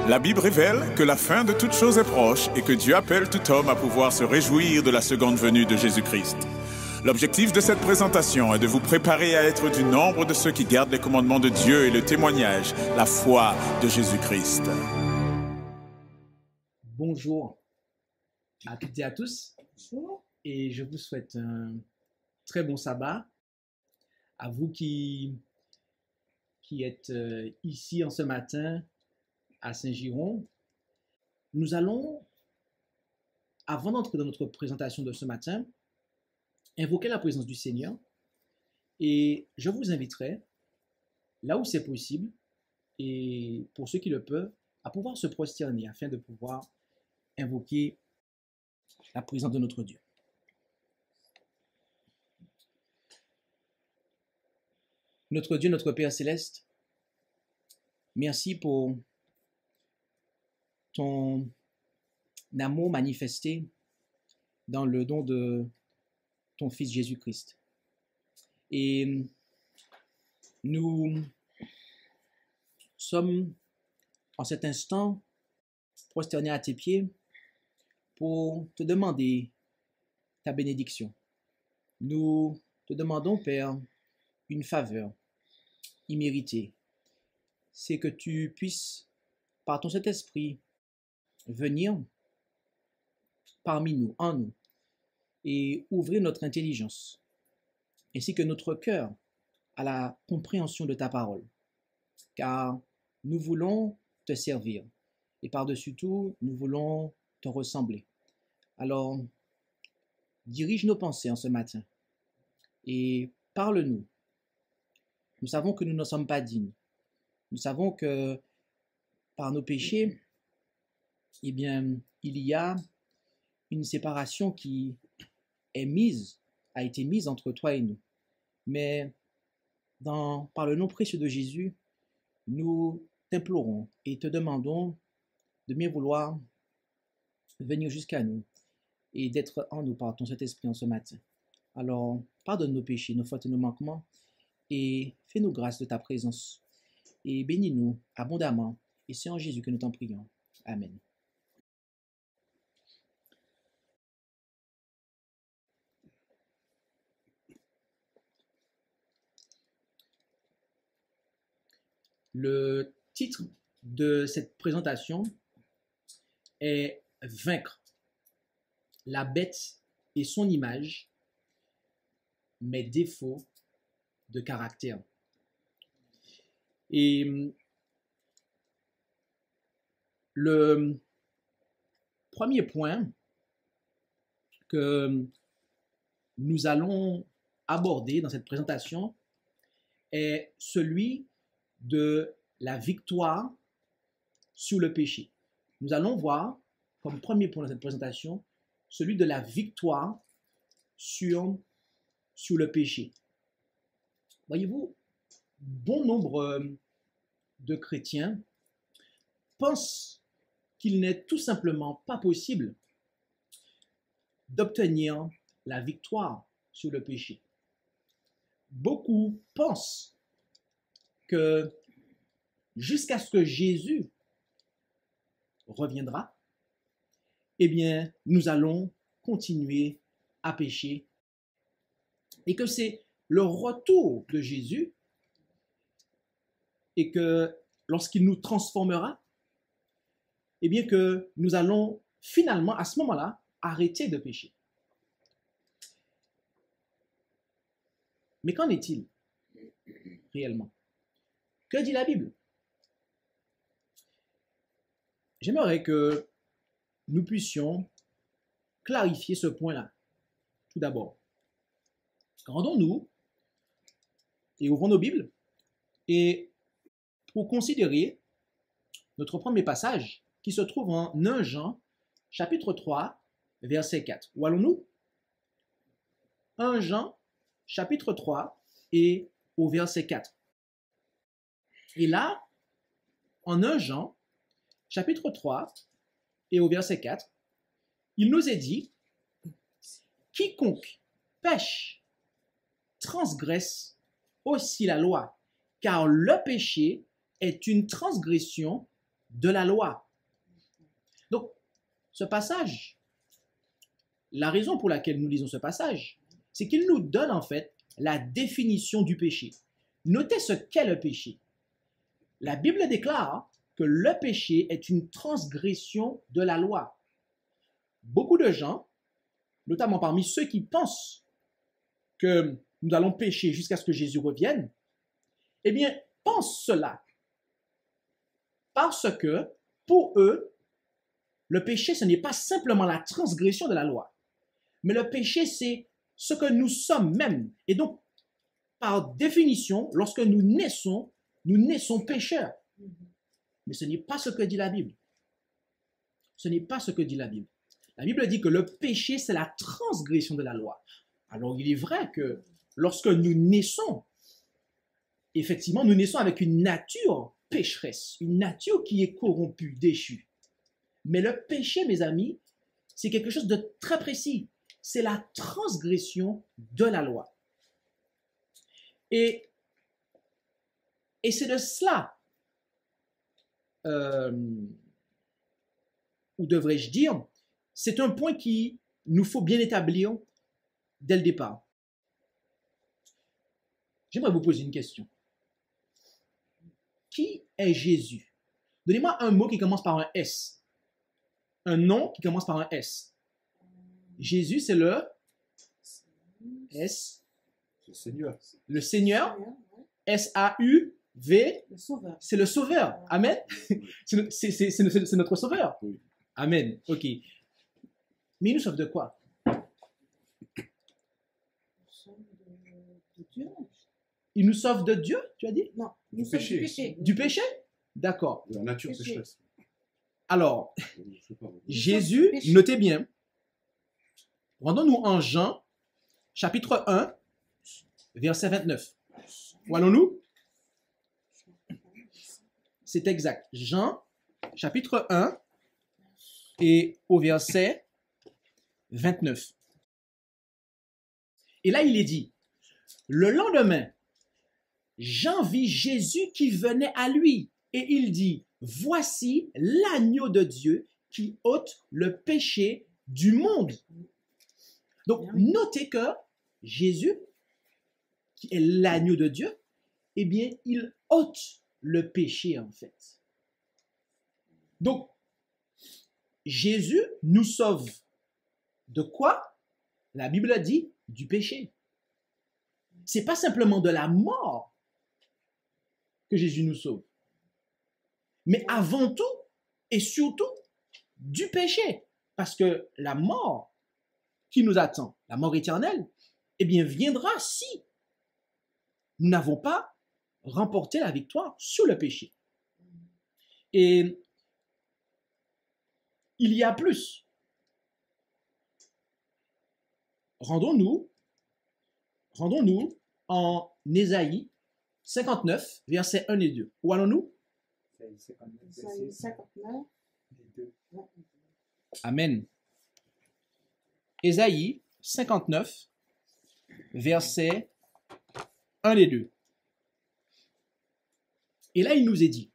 La Bible révèle que la fin de toute chose est proche et que Dieu appelle tout homme à pouvoir se réjouir de la seconde venue de Jésus-Christ. L'objectif de cette présentation est de vous préparer à être du nombre de ceux qui gardent les commandements de Dieu et le témoignage, la foi de Jésus-Christ. Bonjour à toutes et à tous, et je vous souhaite un très bon sabbat. À vous qui êtes ici en ce matin à Saint-Giron, nous allons, avant d'entrer dans notre présentation de ce matin, invoquer la présence du Seigneur, et je vous inviterai, là où c'est possible, et pour ceux qui le peuvent, à pouvoir se prosterner afin de pouvoir invoquer la présence de notre Dieu. Notre Dieu, notre Père Céleste, merci pour ton amour manifesté dans le don de ton Fils Jésus-Christ. Et nous sommes en cet instant prosternés à tes pieds pour te demander ta bénédiction. Nous te demandons, Père, une faveur imméritée. C'est que tu puisses, par ton Saint-Esprit, venir parmi nous, en nous, et ouvrir notre intelligence, ainsi que notre cœur à la compréhension de ta parole. Car nous voulons te servir, et par-dessus tout, nous voulons te ressembler. Alors, dirige nos pensées en ce matin, et parle-nous. Nous savons que nous ne sommes pas dignes. Nous savons que par nos péchés, eh bien, il y a une séparation qui a été mise entre toi et nous. Mais par le nom précieux de Jésus, nous t'implorons et te demandons de bien vouloir venir jusqu'à nous et d'être en nous par ton Saint-Esprit en ce matin. Alors, pardonne nos péchés, nos fautes et nos manquements, et fais-nous grâce de ta présence. Et bénis-nous abondamment. Et c'est en Jésus que nous t'en prions. Amen. Le titre de cette présentation est « Vaincre la bête et son image, mes défauts de caractère ». Et le premier point que nous allons aborder dans cette présentation est celui de la victoire sur le péché. Nous allons voir comme premier point de cette présentation celui de la victoire sur le péché. Voyez-vous, bon nombre de chrétiens pensent qu'il n'est tout simplement pas possible d'obtenir la victoire sur le péché. Beaucoup pensent que jusqu'à ce que Jésus reviendra, eh bien, nous allons continuer à pécher et que c'est le retour de Jésus et que lorsqu'il nous transformera, eh bien que nous allons finalement, à ce moment-là, arrêter de pécher. Mais qu'en est-il réellement? Que dit la Bible? J'aimerais que nous puissions clarifier ce point-là. Tout d'abord, rendons-nous et ouvrons nos Bibles et pour considérer notre premier passage qui se trouve en 1 Jean, chapitre 3, verset 4. Où allons-nous? 1 Jean, chapitre 3 et au verset 4. Et là, en 1 Jean, chapitre 3 et au verset 4, il nous est dit « Quiconque pêche transgresse aussi la loi, car le péché est une transgression de la loi. Donc, ce passage, la raison pour laquelle nous lisons ce passage, c'est qu'il nous donne en fait la définition du péché. Notez ce qu'est le péché. La Bible déclare que le péché est une transgression de la loi. Beaucoup de gens, notamment parmi ceux qui pensent que nous allons pécher jusqu'à ce que Jésus revienne, eh bien, pensent cela. Parce que, pour eux, le péché, ce n'est pas simplement la transgression de la loi, mais le péché, c'est ce que nous sommes même. Et donc, par définition, lorsque nous naissons pécheurs. Mais ce n'est pas ce que dit la Bible. Ce n'est pas ce que dit la Bible. La Bible dit que le péché, c'est la transgression de la loi. Alors, il est vrai que lorsque nous naissons, effectivement, nous naissons avec une nature pécheresse, une nature qui est corrompue, déchue. Mais le péché, mes amis, c'est quelque chose de très précis. C'est la transgression de la loi. Et c'est de cela, ou devrais-je dire, c'est un point qui nous faut bien établir dès le départ. J'aimerais vous poser une question. Qui est Jésus? Donnez-moi un mot qui commence par un S. Un nom qui commence par un S. Jésus, c'est le S. Le Seigneur. Le Seigneur. S-A-U-V. C'est le Sauveur. Amen. C'est notre Sauveur. Oui. Amen. Ok. Mais il nous sauve de quoi? Il nous sauve de Dieu, tu as dit? Non, Du péché. Du péché? D'accord. De la nature Péché. pécheresse. Alors, Je sais pas. Jésus, péché. notez bien, rendons-nous en Jean, chapitre 1, verset 29. Où allons-nous? C'est exact. Jean, chapitre 1, et au verset 29. Et là, il est dit, le lendemain, Jean vit Jésus qui venait à lui, et il dit, voici l'agneau de Dieu qui ôte le péché du monde. Donc, notez que Jésus, qui est l'agneau de Dieu, eh bien, il ôte le péché, en fait. Donc, Jésus nous sauve de quoi? La Bible dit du péché. C'est pas simplement de la mort que Jésus nous sauve, mais avant tout et surtout du péché. Parce que la mort qui nous attend, la mort éternelle, eh bien, viendra si nous n'avons pas remporté la victoire sur le péché. Et il y a plus. Rendons-nous en Ésaïe 59, versets 1 et 2. Où allons-nous? Isaïe 59. Amen. Ésaïe 59, versets 1 et 2. Et là, il nous est dit,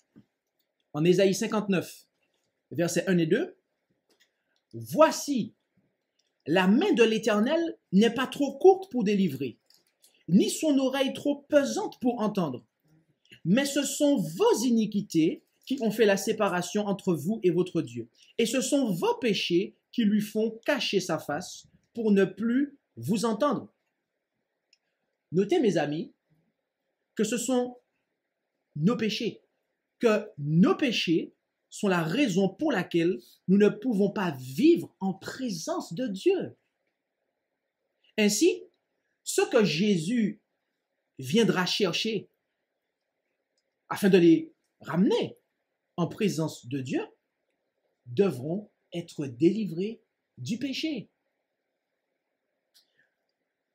en Ésaïe 59, versets 1 et 2, « Voici, la main de l'Éternel n'est pas trop courte pour délivrer, ni son oreille trop pesante pour entendre. Mais ce sont vos iniquités qui ont fait la séparation entre vous et votre Dieu. Et ce sont vos péchés qui lui font cacher sa face pour ne plus vous entendre. » Notez, mes amis, que ce sont nos péchés, que nos péchés sont la raison pour laquelle nous ne pouvons pas vivre en présence de Dieu. Ainsi, ce que Jésus viendra chercher afin de les ramener en présence de Dieu devront être délivrés du péché.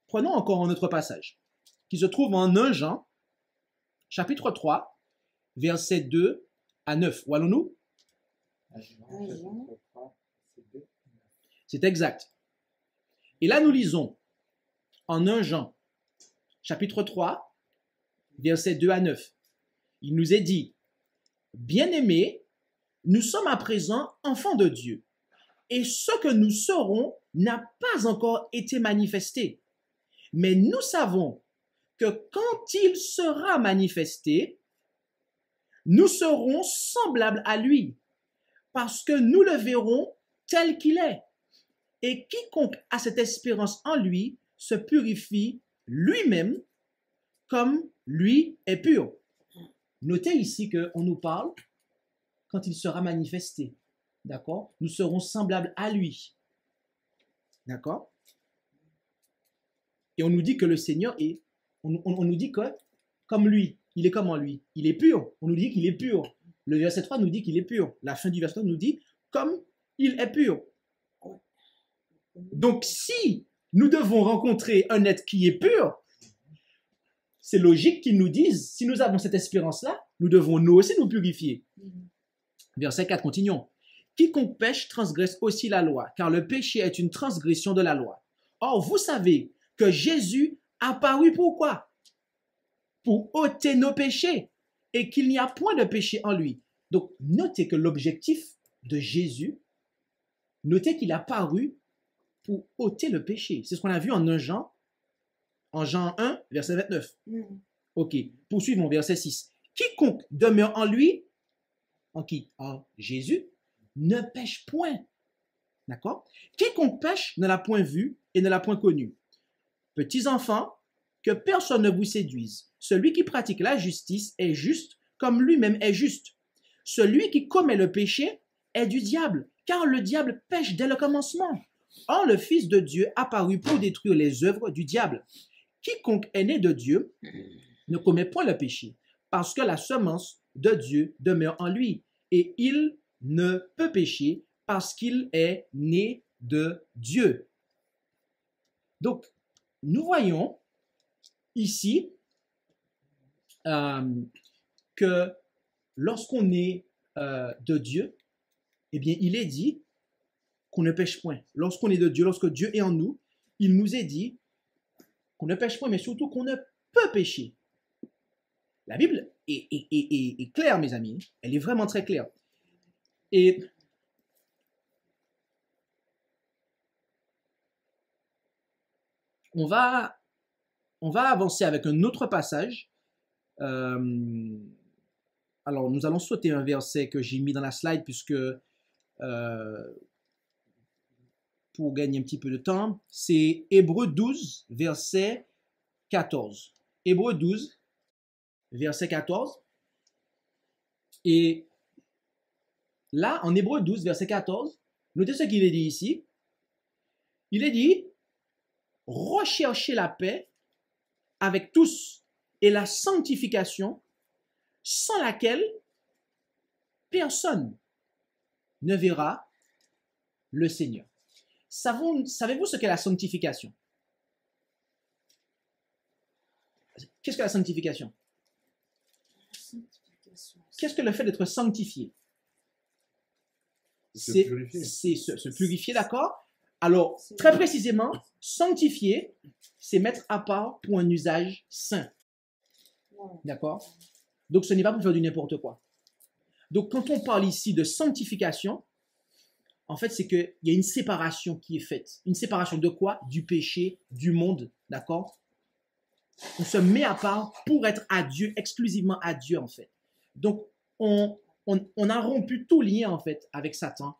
Prenons encore un autre passage qui se trouve en 1 Jean, chapitre 3, versets 2 à 9. Où allons-nous? C'est exact. Et là, nous lisons en 1 Jean, chapitre 3, versets 2 à 9. Il nous est dit, « Bien-aimés, nous sommes à présent enfants de Dieu, et ce que nous serons n'a pas encore été manifesté. Mais nous savons que quand il sera manifesté, nous serons semblables à lui, parce que nous le verrons tel qu'il est. Et quiconque a cette espérance en lui se purifie lui-même comme lui est pur. Notez ici qu'on nous parle quand il sera manifesté. D'accord? Nous serons semblables à lui. D'accord? Et on nous dit que le Seigneur est, on nous dit que comme lui, il est comment lui? Il est pur. On nous dit qu'il est pur. Le verset 3 nous dit qu'il est pur. La fin du verset 3 nous dit comme il est pur. Donc si nous devons rencontrer un être qui est pur, c'est logique qu'ils nous disent, si nous avons cette espérance-là, nous devons nous aussi nous purifier. Verset 4, continuons. Quiconque pêche transgresse aussi la loi, car le péché est une transgression de la loi. Or, vous savez que Jésus apparut pourquoi? Pour ôter nos péchés, et qu'il n'y a point de péché en lui. Donc, notez que l'objectif de Jésus, notez qu'il a paru pour ôter le péché. C'est ce qu'on a vu en Jean 1, verset 29. Ok, poursuivons, verset 6. Quiconque demeure en lui, en qui? En Jésus, ne pêche point. D'accord? Quiconque pêche ne l'a point vu et ne l'a point connu. Petits enfants, que personne ne vous séduise. Celui qui pratique la justice est juste comme lui-même est juste. Celui qui commet le péché est du diable, car le diable pêche dès le commencement. Or, le Fils de Dieu apparut pour détruire les œuvres du diable. Quiconque est né de Dieu ne commet point le péché, parce que la semence de Dieu demeure en lui, et il ne peut pécher parce qu'il est né de Dieu. Donc, nous voyons ici que lorsqu'on est de Dieu, eh bien, il est dit qu'on ne pêche point. Lorsqu'on est de Dieu, lorsque Dieu est en nous, il nous est dit qu'on ne pêche point, mais surtout qu'on ne peut pécher. La Bible est claire, mes amis. Elle est vraiment très claire. Et on va avancer avec un autre passage. Alors, nous allons sauter un verset que j'ai mis dans la slide puisque pour gagner un petit peu de temps, c'est Hébreux 12, verset 14. Hébreux 12, verset 14. Et là, en Hébreux 12, verset 14, notez ce qu'il est dit ici. Il est dit, recherchez la paix avec tous et la sanctification sans laquelle personne ne verra le Seigneur. Savez-vous ce qu'est la sanctification? Qu'est-ce que la sanctification? Qu'est-ce que le fait d'être sanctifié? C'est se purifier, d'accord? Alors, très précisément, sanctifier, c'est mettre à part pour un usage saint. D'accord? Donc, ce n'est pas pour faire du n'importe quoi. Donc, quand on parle ici de sanctification, en fait, c'est qu'il y a une séparation qui est faite. Une séparation de quoi? Du péché, du monde, d'accord? On se met à part pour être à Dieu, exclusivement à Dieu, en fait. Donc, on a rompu tout lien, en fait, avec Satan,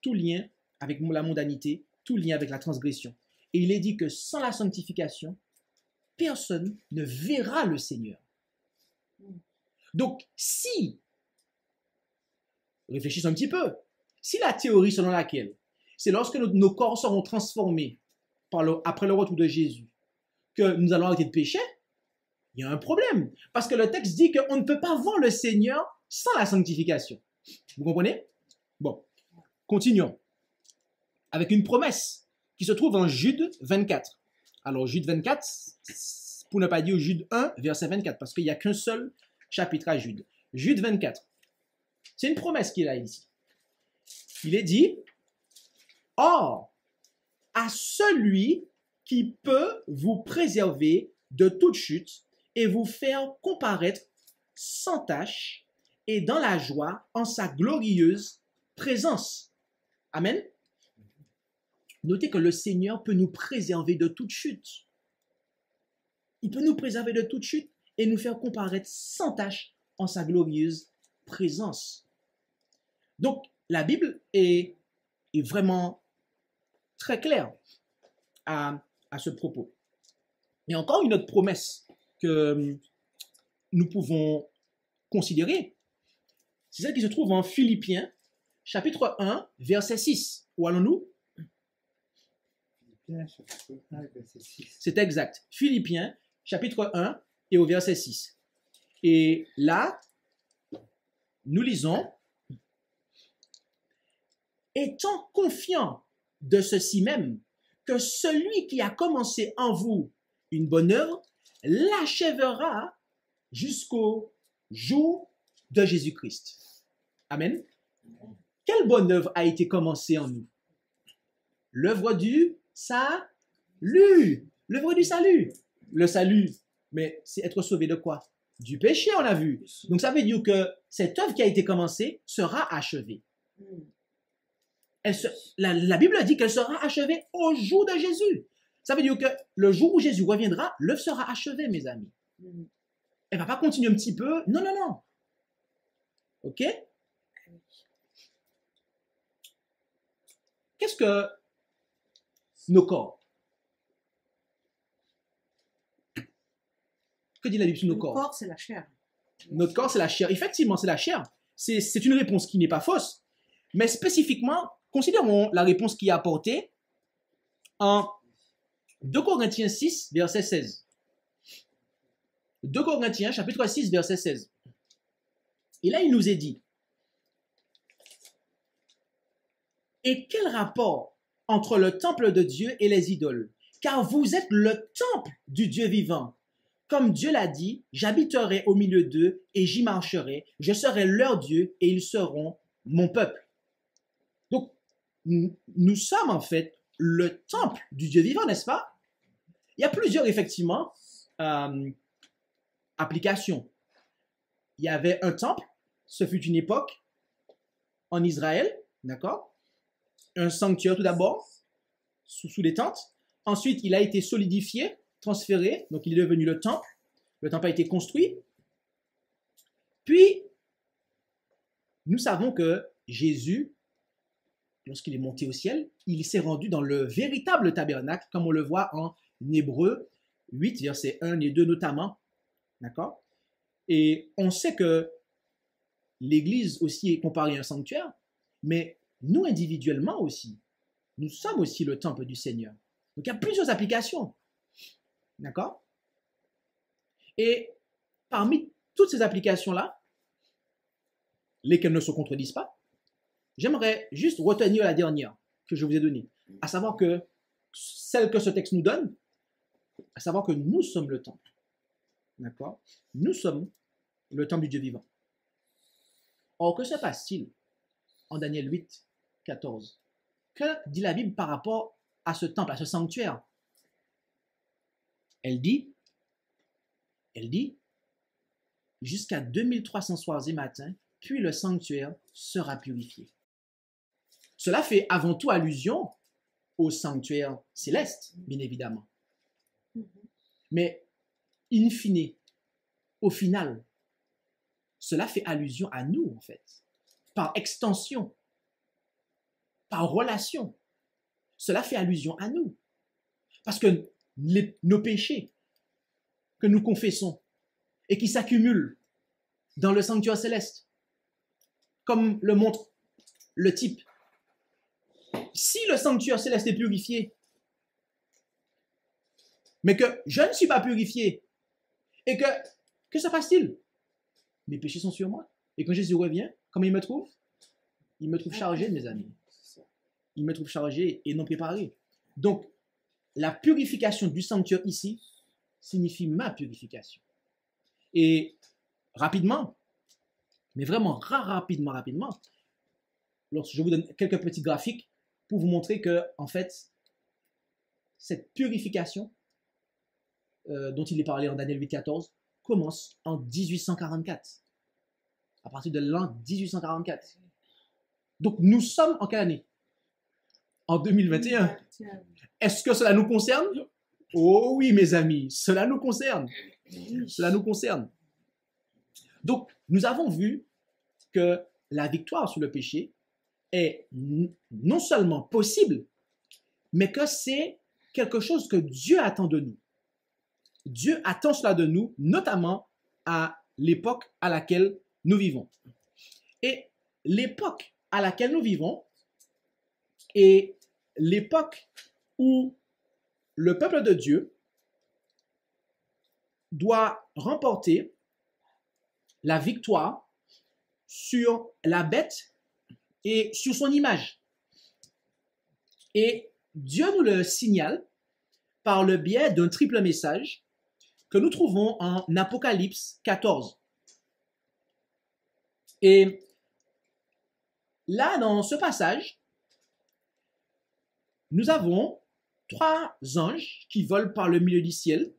tout lien avec la mondanité, tout lien avec la transgression. Et il est dit que sans la sanctification, personne ne verra le Seigneur. Donc, si, réfléchissons un petit peu, si la théorie selon laquelle c'est lorsque nos corps seront transformés après le retour de Jésus que nous allons arrêter de pécher, il y a un problème. Parce que le texte dit qu'on ne peut pas voir le Seigneur sans la sanctification. Vous comprenez? Bon, continuons. Avec une promesse qui se trouve en Jude 24. Alors, Jude 24, pour ne pas dire Jude 1, verset 24, parce qu'il n'y a qu'un seul chapitre à Jude. Jude 24. C'est une promesse qu'il a ici. Il est dit, « Or, à celui qui peut vous préserver de toute chute et vous faire comparaître sans tache et dans la joie en sa glorieuse présence. Amen. Notez que le Seigneur peut nous préserver de toute chute. Il peut nous préserver de toute chute et nous faire comparaître sans tache en sa glorieuse présence. Donc, la Bible est vraiment très claire à ce propos. Il y a encore une autre promesse que nous pouvons considérer. C'est celle qui se trouve en Philippiens, chapitre 1, verset 6. Où allons-nous? Philippiens, chapitre 1, verset 6. C'est exact. Philippiens, chapitre 1 et au verset 6. Et là, nous lisons, étant confiant de ceci même, que celui qui a commencé en vous une bonne œuvre l'achèvera jusqu'au jour de Jésus-Christ. Amen. Quelle bonne œuvre a été commencée en nous? L'œuvre du salut. L'œuvre du salut. Le salut, mais c'est être sauvé de quoi? Du péché, on a vu. Donc ça veut dire que cette œuvre qui a été commencée sera achevée. La Bible dit qu'elle sera achevée au jour de Jésus. Ça veut dire que le jour où Jésus reviendra, l'œuvre sera achevée, mes amis. Elle ne va pas continuer un petit peu. Non, non, non. OK? Qu'est-ce que nos corps? Que dit la Bible sur nos corps? Notre corps, c'est la chair. Notre corps, c'est la chair. Effectivement, c'est la chair. C'est une réponse qui n'est pas fausse. Mais spécifiquement, considérons la réponse qui est apportée en 2 Corinthiens 6, verset 16. 2 Corinthiens, chapitre 6, verset 16. Et là, il nous est dit, et quel rapport entre le temple de Dieu et les idoles? Car vous êtes le temple du Dieu vivant. Comme Dieu l'a dit, j'habiterai au milieu d'eux et j'y marcherai. Je serai leur Dieu et ils seront mon peuple. Donc, nous sommes en fait le temple du Dieu vivant, n'est-ce pas? Il y a plusieurs, effectivement, applications. Il y avait un temple, ce fut une époque en Israël, d'accord? Un sanctuaire tout d'abord, sous les tentes. Ensuite, il a été solidifié, transféré, donc il est devenu le temple. Le temple a été construit. Puis, nous savons que Jésus, lorsqu'il est monté au ciel, il s'est rendu dans le véritable tabernacle, comme on le voit en Hébreux 8, versets 1 et 2 notamment. D'accord? Et on sait que l'Église aussi est comparée à un sanctuaire, mais nous individuellement aussi, nous sommes aussi le temple du Seigneur. Donc il y a plusieurs applications. D'accord? Et parmi toutes ces applications-là, lesquelles ne se contredisent pas, j'aimerais juste retenir la dernière que je vous ai donnée, à savoir que celle que ce texte nous donne, à savoir que nous sommes le temple. D'accord? Nous sommes le temple du Dieu vivant. Or, que se passe-t-il en Daniel 8, 14? Que dit la Bible par rapport à ce temple, à ce sanctuaire? Elle dit, jusqu'à 2300 soirs et matins, puis le sanctuaire sera purifié. Cela fait avant tout allusion au sanctuaire céleste, bien évidemment. Mais, in fine, au final, cela fait allusion à nous, en fait, par extension, par relation. Cela fait allusion à nous. Parce que nos péchés que nous confessons et qui s'accumulent dans le sanctuaire céleste, comme le montre le type, si le sanctuaire céleste est purifié, mais que je ne suis pas purifié, et que se passe-t-il? Mes péchés sont sur moi. Et quand Jésus revient, comment il me trouve? Il me trouve chargé, mes amis. Il me trouve chargé et non préparé. Donc, la purification du sanctuaire ici signifie ma purification. Et rapidement, mais vraiment rapidement, je vous donne quelques petits graphiques pour vous montrer que, en fait, cette purification dont il est parlé en Daniel 8, 14 commence en 1844. à partir de l'an 1844. Donc, nous sommes en quelle année? En 2021. Est-ce que cela nous concerne? Oh oui, mes amis, cela nous concerne. Cela nous concerne. Donc, nous avons vu que la victoire sur le péché est non seulement possible, mais que c'est quelque chose que Dieu attend de nous. Dieu attend cela de nous, notamment à l'époque à laquelle nous vivons. Et l'époque à laquelle nous vivons est l'époque où le peuple de Dieu doit remporter la victoire sur la bête et sur son image. Et Dieu nous le signale par le biais d'un triple message que nous trouvons en Apocalypse 14. Et là, dans ce passage, nous avons 3 anges qui volent par le milieu du ciel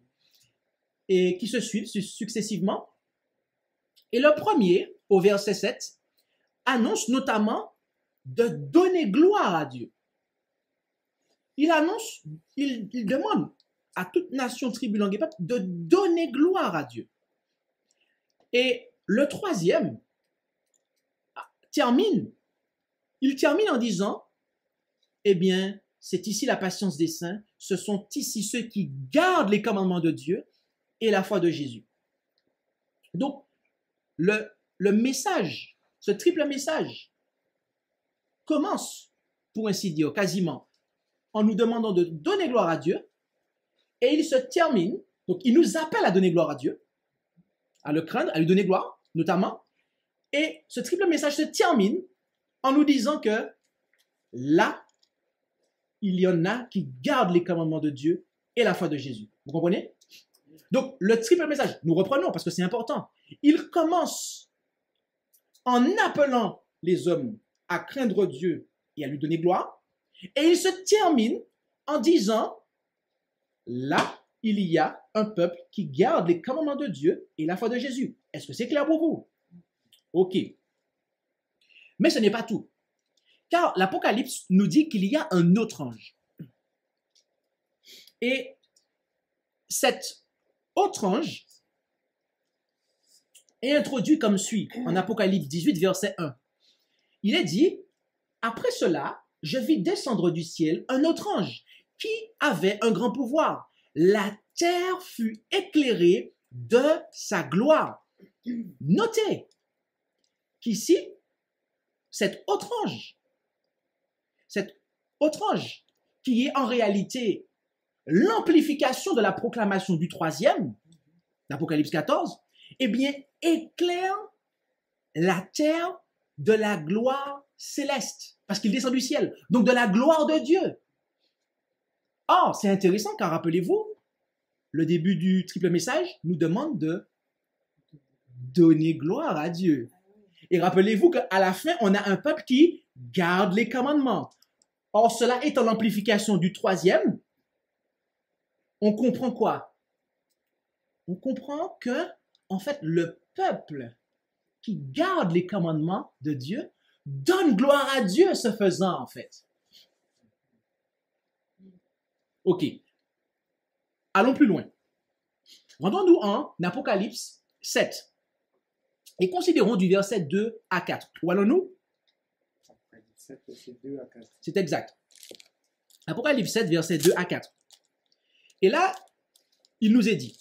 et qui se suivent successivement. Et le premier, au verset 7, annonce notamment de donner gloire à Dieu. Il annonce, il demande à toute nation, tribu, langue et peuple de donner gloire à Dieu. Et le troisième termine en disant, eh bien, c'est ici la patience des saints, ce sont ici ceux qui gardent les commandements de Dieu et la foi de Jésus. Donc, le message, ce triple message, commence, pour ainsi dire, quasiment, en nous demandant de donner gloire à Dieu, et il se termine, donc il nous appelle à donner gloire à Dieu, à le craindre, à lui donner gloire, notamment, et ce triple message se termine en nous disant que là, il y en a qui gardent les commandements de Dieu et la foi de Jésus. Vous comprenez? Donc, le triple message, nous reprenons parce que c'est important. Il commence en appelant les hommes à craindre Dieu et à lui donner gloire. Et il se termine en disant, là, il y a un peuple qui garde les commandements de Dieu et la foi de Jésus. Est-ce que c'est clair pour vous? Ok. Mais ce n'est pas tout. Car l'Apocalypse nous dit qu'il y a un autre ange. Et cet autre ange est introduit comme suit en Apocalypse 18, verset 1. Il est dit, après cela, je vis descendre du ciel un autre ange qui avait un grand pouvoir. La terre fut éclairée de sa gloire. Notez qu'ici, cet autre ange, qui est en réalité l'amplification de la proclamation du troisième, d'Apocalypse 14, eh bien, éclaire la terre de la gloire céleste, parce qu'il descend du ciel, donc de la gloire de Dieu. Or, c'est intéressant car rappelez-vous, le début du triple message nous demande de donner gloire à Dieu. Et rappelez-vous qu'à la fin, on a un peuple qui garde les commandements. Or, cela étant l'amplification du troisième, on comprend quoi? On comprend que, en fait, le peuple qui garde les commandements de Dieu donne gloire à Dieu ce faisant, en fait. Ok. Allons plus loin. Rendons-nous en Apocalypse 7 et considérons du verset 2 à 4. Où allons-nous? Apocalypse 7, verset 2 à 4. C'est exact. Apocalypse 7, verset 2 à 4. Et là, il nous est dit,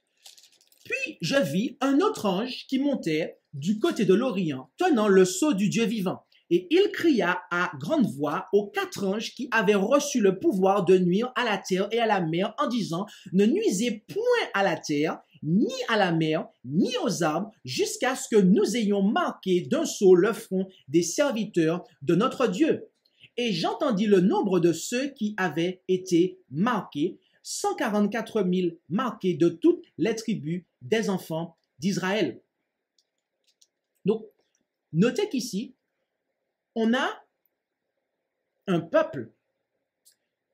« Puis je vis un autre ange qui montait du côté de l'Orient, tenant le sceau du Dieu vivant. Et il cria à grande voix aux 4 anges qui avaient reçu le pouvoir de nuire à la terre et à la mer en disant, ne nuisez point à la terre, ni à la mer, ni aux arbres, jusqu'à ce que nous ayons marqué d'un sceau le front des serviteurs de notre Dieu. Et j'entendis le nombre de ceux qui avaient été marqués, 144 000 marqués de toutes les tribus des enfants d'Israël. » Donc, notez qu'ici, on a un peuple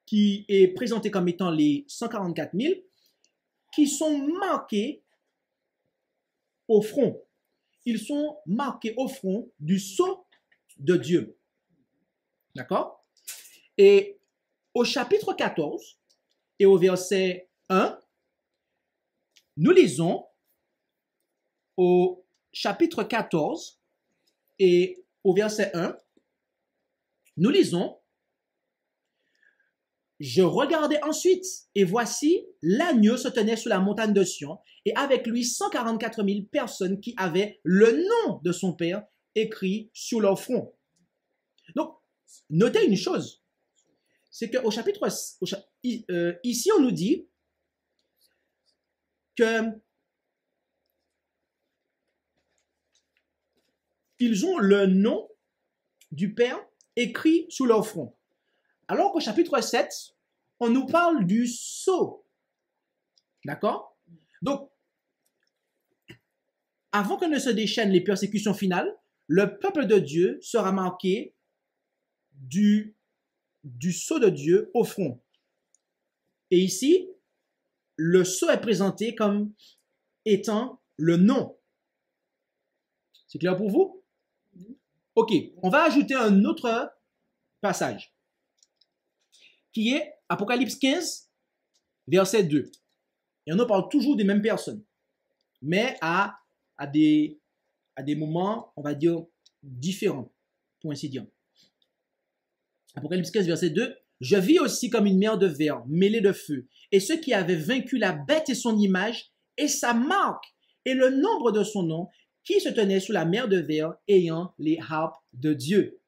qui est présenté comme étant les 144 000 qui sont marqués au front. ils sont marqués au front du sceau de Dieu. D'accord? Et au chapitre 14 et au verset 1, nous lisons au chapitre 14 et au verset 1, nous lisons: je regardai ensuite, et voici, l'agneau se tenait sur la montagne de Sion, et avec lui 144 000 personnes qui avaient le nom de son Père écrit sur leur front. Donc, notez une chose, c'est qu'au chapitre, ici on nous dit que ils ont le nom du Père écrit sur leur front. Alors qu'au chapitre 7, on nous parle du sceau. D'accord? Donc, avant que ne se déchaînent les persécutions finales, le peuple de Dieu sera marqué du sceau de Dieu au front. Et ici, le sceau est présenté comme étant le nom. C'est clair pour vous? Ok, on va ajouter un autre passage qui est Apocalypse 15, verset 2. Et on en parle toujours des mêmes personnes, mais à des moments, on va dire, différents, pour ainsi dire. Apocalypse 15, verset 2. Je vis aussi comme une mer de verre mêlée de feu, et ceux qui avaient vaincu la bête et son image, et sa marque, et le nombre de son nom, qui se tenaient sous la mer de verre, ayant les harpes de Dieu.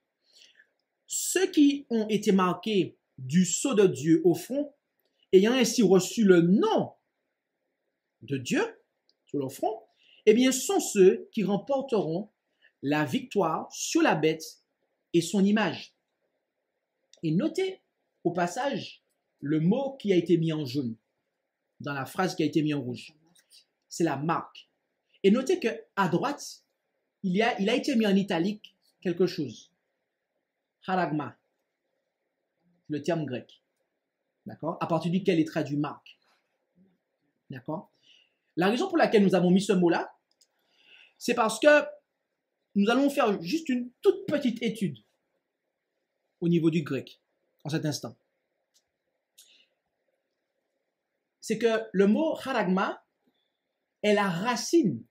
Ceux qui ont été marqués du sceau de Dieu au front, ayant ainsi reçu le nom de Dieu sur leur front, eh bien, sont ceux qui remporteront la victoire sur la bête et son image. Et notez au passage le mot qui a été mis en jaune dans la phrase qui a été mise en rouge. C'est la marque. Et notez qu'à droite, il a été mis en italique quelque chose. Charagma. Le terme grec. D'accord? À partir duquel est traduit marque. D'accord? La raison pour laquelle nous avons mis ce mot-là, c'est parce que nous allons faire juste une toute petite étude au niveau du grec, en cet instant. C'est que le mot charagma est la racine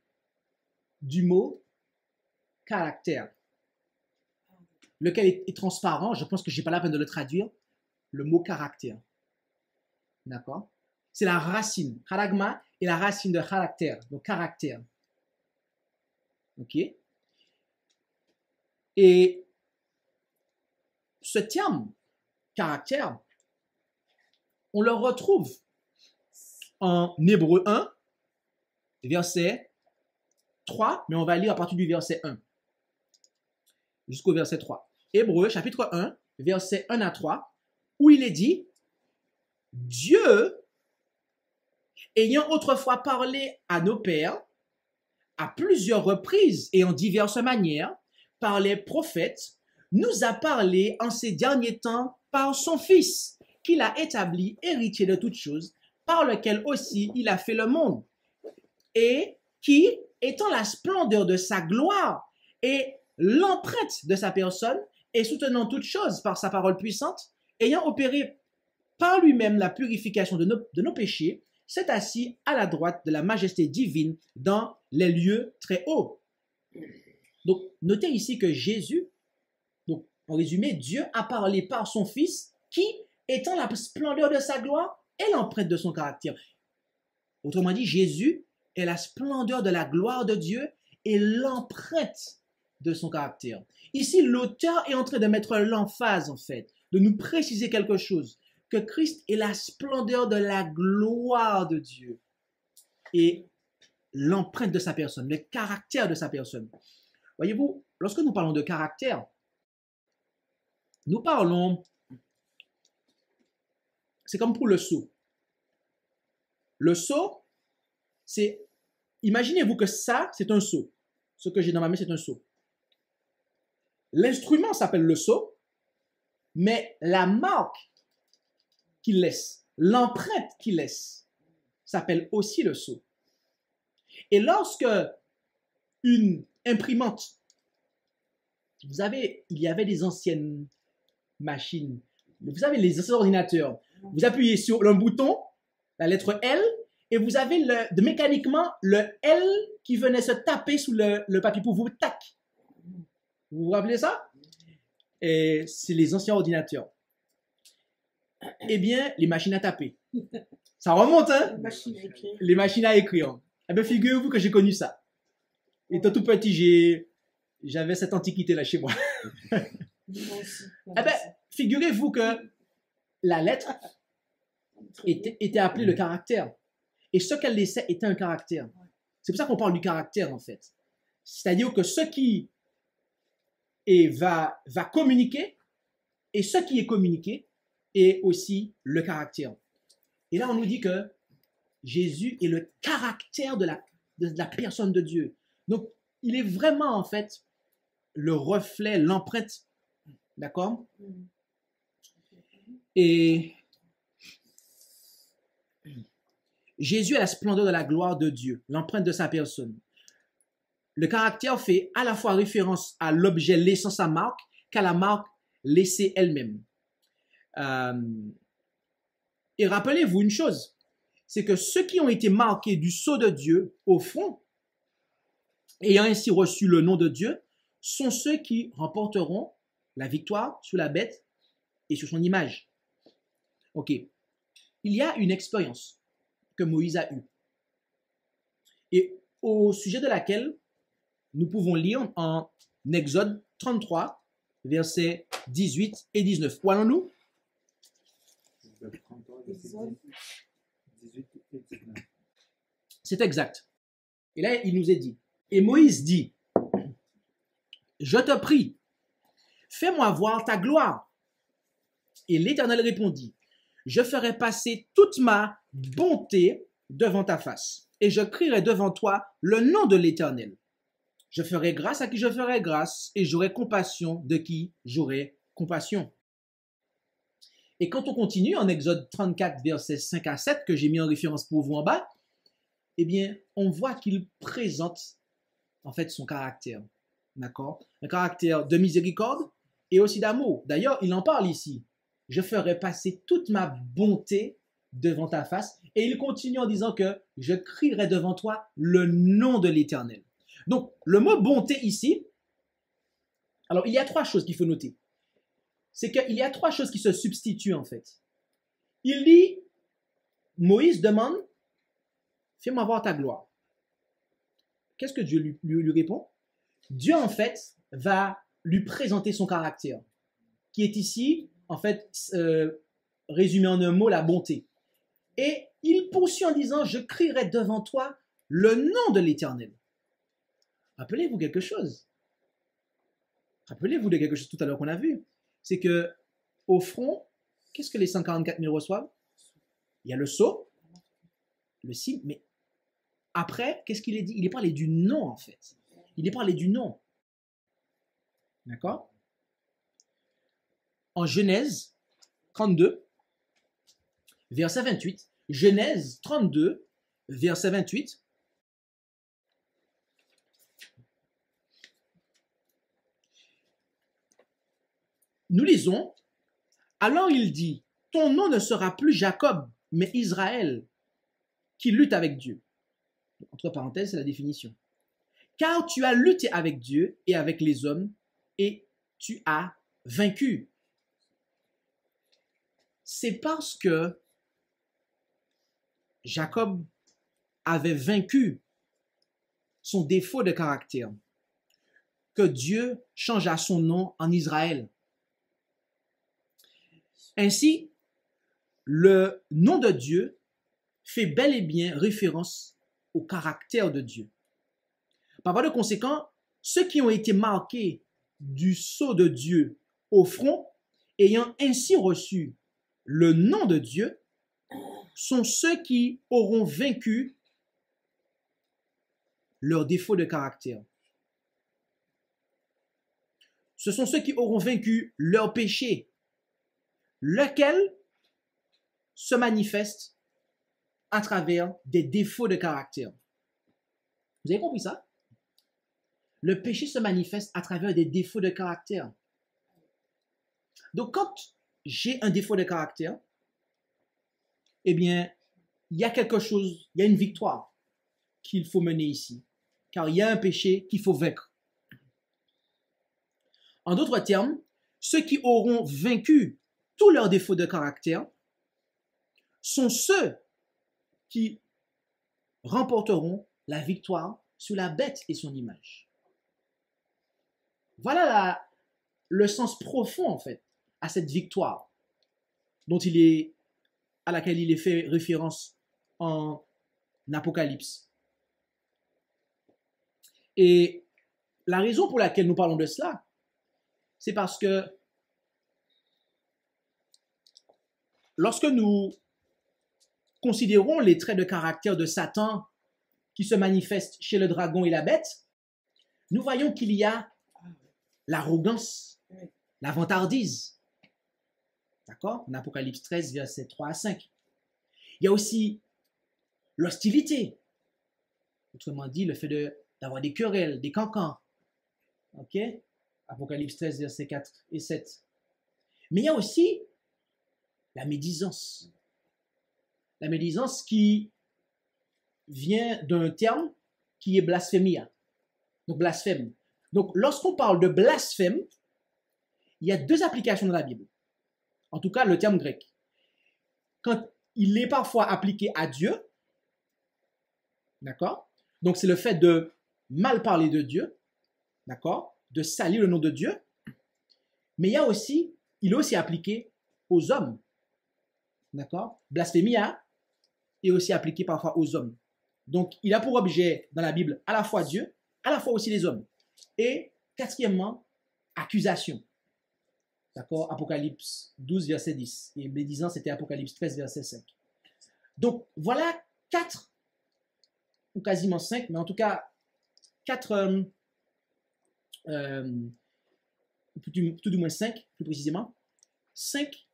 du mot caractère, lequel est transparent. Je pense que je n'ai pas la peine de le traduire. Le mot caractère. D'accord? C'est la racine. Charagma est la racine de caractère, donc caractère. Ok? Et ce terme, caractère, on le retrouve en Hébreu 1, verset 3, mais on va lire à partir du verset 1 jusqu'au verset 3. Hébreu, chapitre 1, verset 1 à 3, où il est dit: Dieu, ayant autrefois parlé à nos pères, à plusieurs reprises et en diverses manières, par les prophètes, nous a parlé en ces derniers temps par son Fils, qu'il a établi héritier de toutes choses, par lequel aussi il a fait le monde, et qui, étant la splendeur de sa gloire et l'empreinte de sa personne, et soutenant toutes choses par sa parole puissante, ayant opéré par lui-même la purification de nos péchés, s'est assis à la droite de la majesté divine dans les lieux très hauts. Donc, notez ici que Jésus, donc en résumé, Dieu a parlé par son Fils qui, étant la splendeur de sa gloire et l'empreinte de son caractère. Autrement dit, Jésus est la splendeur de la gloire de Dieu et l'empreinte de son caractère. Ici, l'auteur est en train de mettre l'emphase, en fait, de nous préciser quelque chose, que Christ est la splendeur de la gloire de Dieu et l'empreinte de sa personne, le caractère de sa personne. Voyez-vous, lorsque nous parlons de caractère, nous parlons, c'est comme pour le seau. Le seau, c'est, imaginez-vous que ça, c'est un seau. Ce que j'ai dans ma main, c'est un seau. L'instrument s'appelle le seau, mais la marque qu'il laisse, l'empreinte qu'il laisse, s'appelle aussi le sceau. Et lorsque une imprimante. Il y avait des anciennes machines. Vous savez, les anciens ordinateurs. Vous appuyez sur un bouton, la lettre L, et vous avez mécaniquement le L qui venait se taper sous le papier pour vous, tac. Vous vous rappelez ça? Et c'est les anciens ordinateurs. Eh bien, les machines à taper. Ça remonte, hein? Les machines à écrire. Eh bien, figurez-vous que j'ai connu ça. Étant tout petit, j'avais cette antiquité-là chez moi. Eh bien, figurez-vous que la lettre était appelée le caractère. Et ce qu'elle laissait était un caractère. C'est pour ça qu'on parle du caractère, en fait. C'est-à-dire que ce qui va communiquer, et ce qui est communiqué est aussi le caractère. Et là, on nous dit que Jésus est le caractère de la personne de Dieu. Donc, il est vraiment, en fait, le reflet, l'empreinte. D'accord? Et Jésus est la splendeur de la gloire de Dieu, l'empreinte de sa personne. Le caractère fait à la fois référence à l'objet laissant sa marque qu'à la marque laissée elle-même. Et rappelez-vous une chose, c'est que ceux qui ont été marqués du sceau de Dieu au front, ayant ainsi reçu le nom de Dieu, sont ceux qui remporteront la victoire sur la bête et sur son image. Ok. Il y a une expérience que Moïse a eue et au sujet de laquelle nous pouvons lire en Exode 33, versets 18 et 19. Où allons-nous? Exode 33, versets 18 et 19. C'est exact. Et là, il nous est dit. Et Moïse dit, je te prie, fais-moi voir ta gloire. Et l'Éternel répondit, je ferai passer toute ma bonté devant ta face, et je crierai devant toi le nom de l'Éternel. Je ferai grâce à qui je ferai grâce, et j'aurai compassion de qui j'aurai compassion. Et quand on continue en Exode 34, versets 5 à 7, que j'ai mis en référence pour vous en bas, eh bien, on voit qu'il présente en fait son caractère. D'accord? Un caractère de miséricorde et aussi d'amour. D'ailleurs, il en parle ici. Je ferai passer toute ma bonté devant ta face. Et il continue en disant que je crierai devant toi le nom de l'Éternel. Donc, le mot bonté ici, alors il y a trois choses qu'il faut noter. C'est qu'il y a trois choses qui se substituent en fait. Il dit, Moïse demande, fais-moi voir ta gloire. Qu'est-ce que Dieu lui répond? Dieu en fait va lui présenter son caractère, qui est ici en fait résumé en un mot, la bonté. Et il poursuit en disant, je crierai devant toi le nom de l'Éternel. Rappelez-vous quelque chose. Rappelez-vous de quelque chose tout à l'heure qu'on a vu. C'est que au front, qu'est-ce que les 144 000 reçoivent? Il y a le sceau, le signe, mais après, qu'est-ce qu'il est dit? Il est parlé du nom en fait. Il est parlé du nom. D'accord? En Genèse 32, verset 28, Genèse 32, verset 28, nous lisons, alors il dit, ton nom ne sera plus Jacob, mais Israël, qui lutte avec Dieu. Entre parenthèses, c'est la définition. Car tu as lutté avec Dieu et avec les hommes, et tu as vaincu. C'est parce que Jacob avait vaincu son défaut de caractère que Dieu changea son nom en Israël. Ainsi, le nom de Dieu fait bel et bien référence au caractère de Dieu. Par voie de conséquent, ceux qui ont été marqués du sceau de Dieu au front, ayant ainsi reçu le nom de Dieu, sont ceux qui auront vaincu leur défaut de caractère. Ce sont ceux qui auront vaincu leur péché, lequel se manifeste à travers des défauts de caractère. Vous avez compris ça? le péché se manifeste à travers des défauts de caractère. Donc, quand j'ai un défaut de caractère, eh bien, il y a quelque chose, il y a une victoire qu'il faut mener ici. Car il y a un péché qu'il faut vaincre. En d'autres termes, ceux qui auront vaincu tous leurs défauts de caractère sont ceux qui remporteront la victoire sur la bête et son image. Voilà le sens profond, en fait, à cette victoire à laquelle il est fait référence en Apocalypse. Et la raison pour laquelle nous parlons de cela, c'est parce que lorsque nous considérons les traits de caractère de Satan qui se manifestent chez le dragon et la bête, nous voyons qu'il y a l'arrogance, la vantardise. D'accord? En Apocalypse 13, versets 3 à 5. Il y a aussi l'hostilité. Autrement dit, le fait d'avoir des querelles, des cancans. Ok? Apocalypse 13, versets 4 et 7. Mais il y a aussi la médisance. La médisance qui vient d'un terme qui est blasphémia. Donc blasphème. Donc lorsqu'on parle de blasphème, il y a deux applications dans la Bible. En tout cas, le terme grec. Quand il est parfois appliqué à Dieu, d'accord? Donc c'est le fait de mal parler de Dieu, d'accord? De salir le nom de Dieu. Mais il est aussi appliqué aux hommes, d'accord? Blasphémia est aussi appliqué parfois aux hommes. Donc il a pour objet dans la Bible à la fois Dieu, à la fois aussi les hommes. Et quatrièmement, accusation. D'accord? Apocalypse 12, verset 10. Et médisant, c'était Apocalypse 13, verset 5. Donc, voilà 4, ou quasiment 5, mais en tout cas 4, tout du moins 5, plus précisément, 5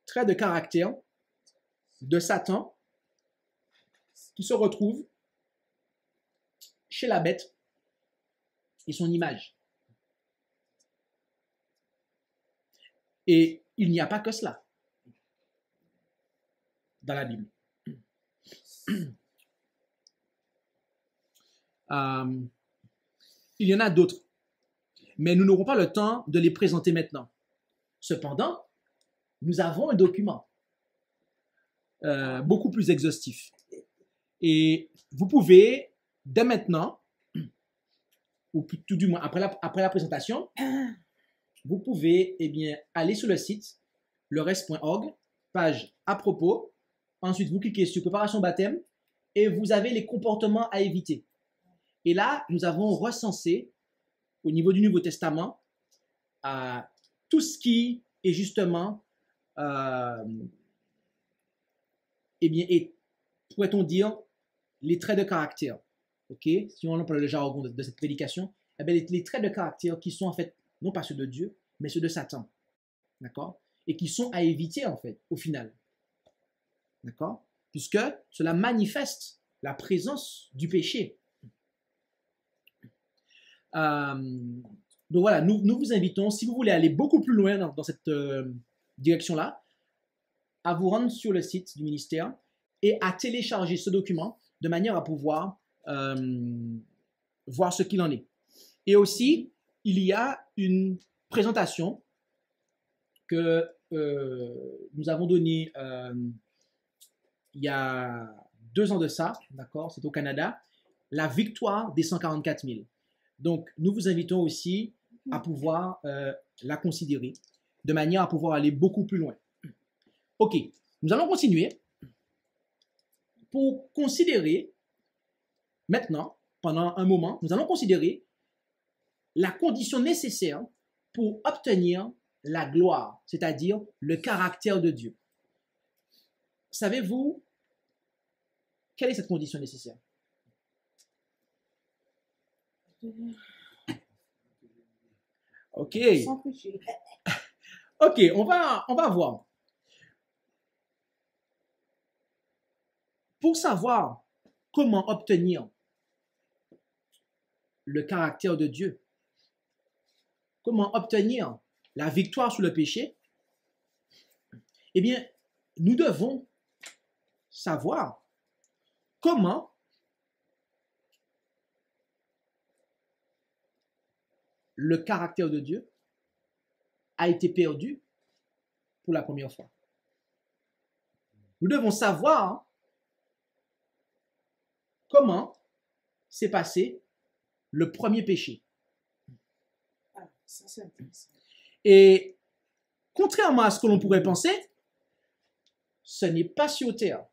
traits de caractère de Satan qui se retrouvent chez la bête et son image. Et il n'y a pas que cela dans la Bible. Il y en a d'autres, mais nous n'aurons pas le temps de les présenter maintenant. Cependant, nous avons un document beaucoup plus exhaustif. Et vous pouvez, dès maintenant, ou tout du moins après la présentation, vous pouvez aller sur le site leres.org, page à propos. Ensuite, vous cliquez sur préparation baptême et vous avez les comportements à éviter. Et là, nous avons recensé au niveau du Nouveau Testament tout ce qui est justement, pourrait-on dire, les traits de caractère. Ok, si on parle le jargon de cette prédication, les traits de caractère qui sont en fait non pas ceux de Dieu, mais ceux de Satan. D'accord? Et qui sont à éviter en fait, au final. D'accord? Puisque cela manifeste la présence du péché. Donc voilà, nous vous invitons, si vous voulez aller beaucoup plus loin dans cette direction-là, à vous rendre sur le site du ministère et à télécharger ce document de manière à pouvoir voir ce qu'il en est. Et aussi, il y a une présentation que nous avons donnée il y a 2 ans de ça, d'accord, c'est au Canada, la victoire des 144 000. Donc, nous vous invitons aussi à pouvoir la considérer de manière à pouvoir aller beaucoup plus loin. Ok, nous allons continuer pour considérer maintenant, pendant un moment, nous allons considérer la condition nécessaire pour obtenir la gloire, c'est-à-dire le caractère de Dieu. Savez-vous quelle est cette condition nécessaire? Ok. Ok, on va voir. Pour savoir comment obtenir le caractère de Dieu, comment obtenir la victoire sur le péché, eh bien, nous devons savoir comment le caractère de Dieu a été perdu pour la première fois. Nous devons savoir comment s'est passé le premier péché. Ah, ça c'est intéressant. Et contrairement à ce que l'on pourrait penser, ce n'est pas sur terre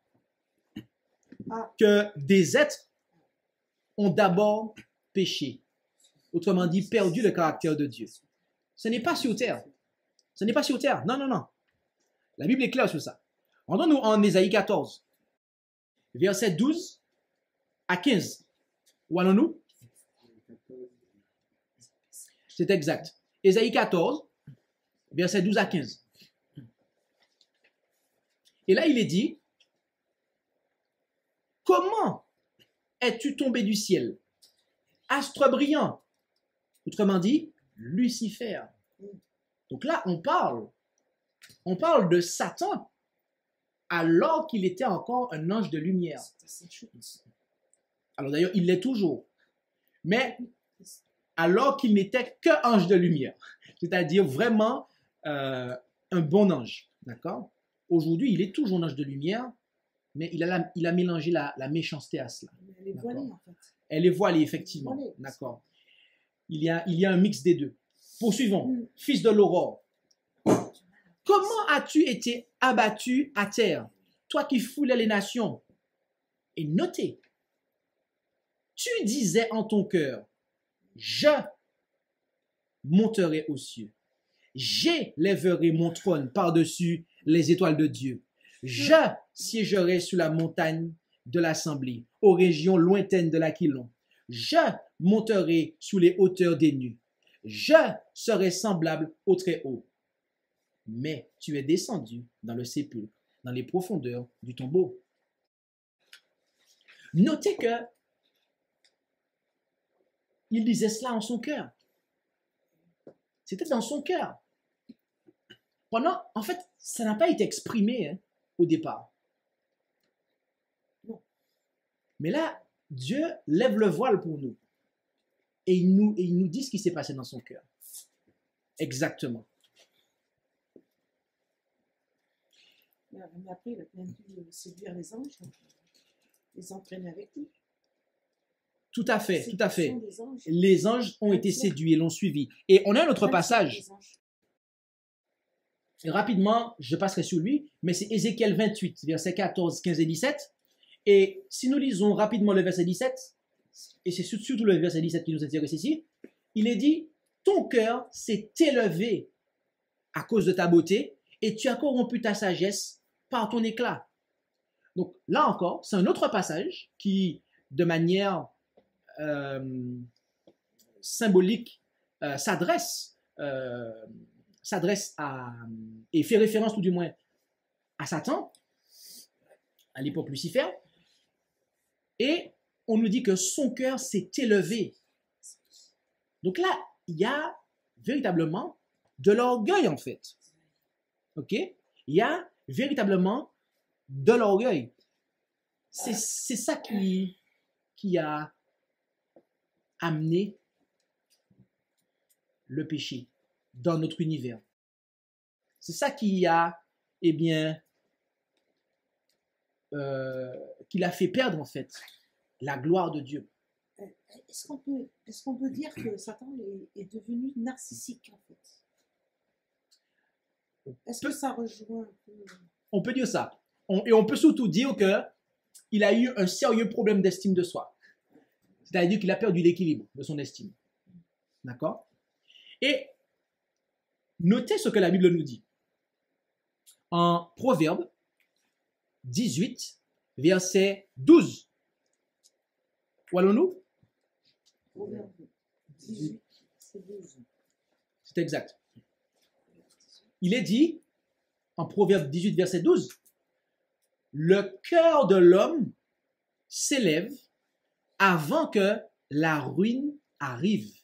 que des êtres ont d'abord péché. Autrement dit, perdu le caractère de Dieu. Ce n'est pas sur terre. Ce n'est pas sur terre. Non, non, non. La Bible est claire sur ça. Rendons-nous en Ésaïe 14, versets 12 à 15. Où allons-nous? C'est exact. Ésaïe 14, versets 12 à 15. Et là, il est dit, comment es-tu tombé du ciel, astre brillant? Autrement dit, Lucifer. Donc là, on parle de Satan alors qu'il était encore un ange de lumière. Alors d'ailleurs, il l'est toujours. Mais alors qu'il n'était qu'un ange de lumière, c'est-à-dire vraiment un bon ange. D'accord? Aujourd'hui, il est toujours un ange de lumière, mais il a mélangé la méchanceté à cela. Elle est voilée, en fait. Elle est voilée, effectivement. D'accord. Il y a un mix des deux. Poursuivons. Fils de l'aurore. Comment as-tu été abattu à terre, toi qui foulais les nations? Et notez, tu disais en ton cœur, je monterai aux cieux. J'élèverai mon trône par-dessus les étoiles de Dieu. Je siégerai sur la montagne de l'assemblée, aux régions lointaines de l'Aquilon. Je monterai sous les hauteurs des nues. Je serai semblable au Très-Haut. Mais tu es descendu dans le sépulcre, dans les profondeurs du tombeau. Notez que il disait cela en son cœur. C'était dans son cœur. En fait, ça n'a pas été exprimé au départ. Non. Mais là, Dieu lève le voile pour nous. Et il nous dit ce qui s'est passé dans son cœur. Exactement. Mais après, il a bien dû séduire les anges, les entraîner avec lui. Tout à fait, tout à fait. Les anges ont été séduits et l'ont suivi. Et on a un autre passage. Et rapidement, je passerai sur lui, mais c'est Ézéchiel 28, versets 14, 15 et 17. Et si nous lisons rapidement le verset 17, et c'est surtout le verset 17 qui nous intéresse ici, il est dit, ton cœur s'est élevé à cause de ta beauté et tu as corrompu ta sagesse par ton éclat. Donc là encore, c'est un autre passage qui, de manière symbolique, s'adresse à, et fait référence tout du moins à Satan, à l'époque Lucifer, et on nous dit que son cœur s'est élevé. Donc là, il y a véritablement de l'orgueil en fait. Ok? Il y a véritablement de l'orgueil. C'est ça qui a amené le péché dans notre univers. C'est ça qui a, eh bien, qui l'a fait perdre en fait la gloire de Dieu. Est-ce qu'on peut dire que Satan est devenu narcissique en fait? Est-ce que ça rejoint un peu... On peut dire ça. Et on peut surtout dire qu'il a eu un sérieux problème d'estime de soi. C'est-à-dire qu'il a perdu l'équilibre de son estime. D'accord? Et notez ce que la Bible nous dit. En Proverbe 18, verset 12. Où allons-nous? Proverbe 18, c'est 12. C'est exact. Il est dit, en Proverbe 18, verset 12, le cœur de l'homme s'élève avant que la ruine arrive,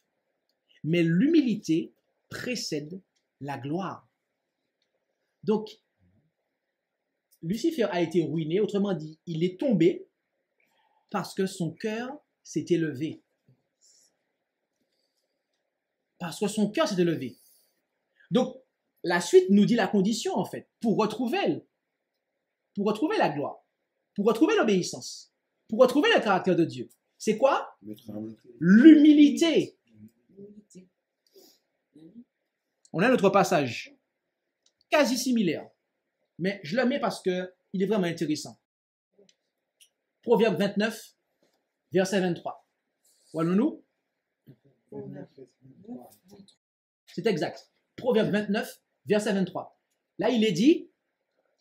mais l'humilité précède la gloire. Donc, Lucifer a été ruiné, autrement dit, il est tombé parce que son cœur s'est élevé. Parce que son cœur s'est élevé. Donc, la suite nous dit la condition, en fait, pour retrouver la gloire, pour retrouver l'obéissance, pour retrouver le caractère de Dieu. C'est quoi? L'humilité. L'humilité. On a notre passage, quasi similaire, mais je le mets parce qu'il est vraiment intéressant. Proverbe 29, verset 23. Voyons-nous? C'est exact. Proverbe 29, verset 23. Là, il est dit,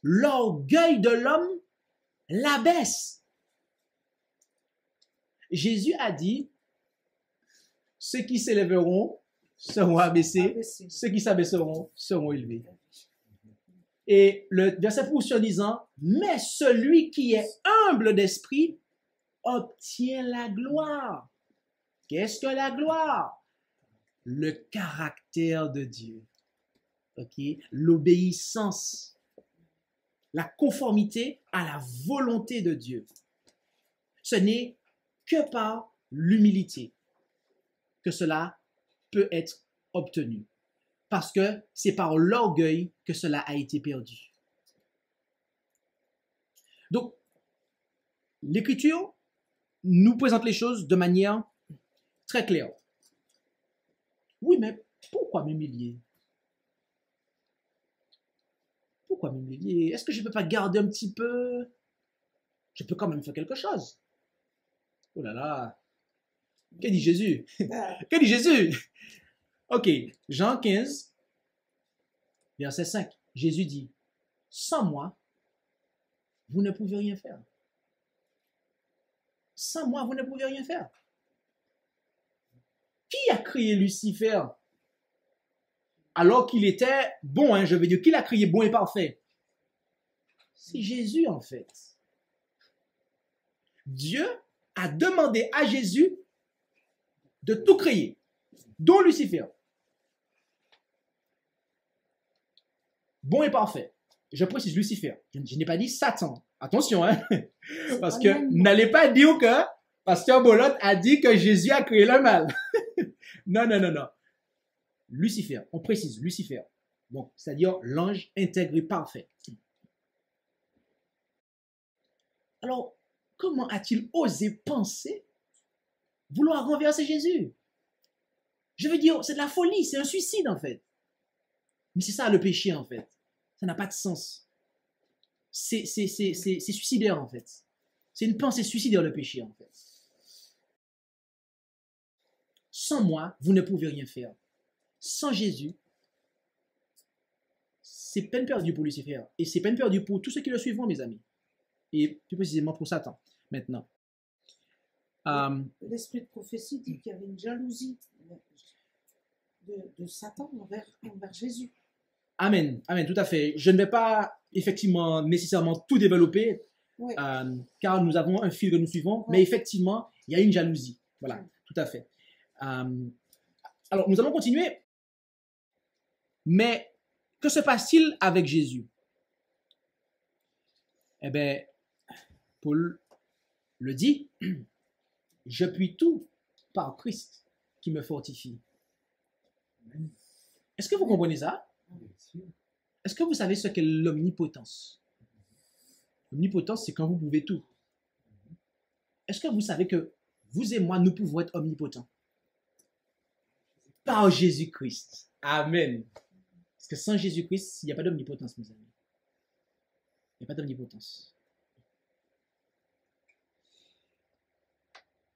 l'orgueil de l'homme l'abaisse. Jésus a dit, ceux qui s'élèveront seront abaissés, ceux qui s'abaisseront seront élevés. Et le verset poursuit en disant, mais celui qui est humble d'esprit obtient la gloire. Qu'est-ce que la gloire? Le caractère de Dieu. Ok? L'obéissance. La conformité à la volonté de Dieu. Ce n'est que par l'humilité que cela peut être obtenu. Parce que c'est par l'orgueil que cela a été perdu. Donc, l'Écriture nous présente les choses de manière très claire. Oui, mais pourquoi m'humilier? Pourquoi m'humilier? Est-ce que je ne peux pas garder un petit peu? Je peux quand même faire quelque chose. Oh là là. Que dit Jésus? Que dit Jésus? Ok, Jean 15, verset 5. Jésus dit, sans moi, vous ne pouvez rien faire. Sans moi, vous ne pouvez rien faire. Qui a créé Lucifer alors qu'il était bon, hein, je veux dire, qui l'a créé bon et parfait? C'est Jésus en fait. Dieu a demandé à Jésus de tout créer, dont Lucifer. Bon et parfait. Je précise Lucifer. Je n'ai pas dit Satan. Attention, hein. Parce que n'allez pas dire que Pasteur Bolotte a dit que Jésus a créé le mal. Non, non, non, non. Lucifer, on précise Lucifer. Donc, c'est-à-dire l'ange intégré parfait. Alors, comment a-t-il osé penser vouloir renverser Jésus? Je veux dire, c'est de la folie, c'est un suicide en fait. Mais c'est ça le péché en fait. Ça n'a pas de sens. C'est suicidaire en fait. C'est une pensée suicidaire le péché en fait. Sans moi, vous ne pouvez rien faire. Sans Jésus, c'est peine perdue pour Lucifer. Et c'est peine perdue pour tous ceux qui le suivront, mes amis. Et plus précisément pour Satan, maintenant. L'esprit de prophétie dit qu'il y avait une jalousie de Satan envers Jésus. Amen, amen, tout à fait. Je ne vais pas effectivement nécessairement tout développer, Ouais. car nous avons un fil que nous suivons, Ouais. mais effectivement, il y a une jalousie. Voilà, Ouais. tout à fait. Alors, nous allons continuer. Mais que se passe-t-il avec Jésus? Eh bien, Paul le dit, je puis tout par Christ qui me fortifie. Est-ce que vous comprenez ça? Est-ce que vous savez ce qu'est l'omnipotence? L'omnipotence, c'est quand vous pouvez tout. Est-ce que vous savez que vous et moi, nous pouvons être omnipotents? Par Jésus-Christ. Amen. Parce que sans Jésus-Christ, il n'y a pas d'omnipotence, mes amis. Il n'y a pas d'omnipotence.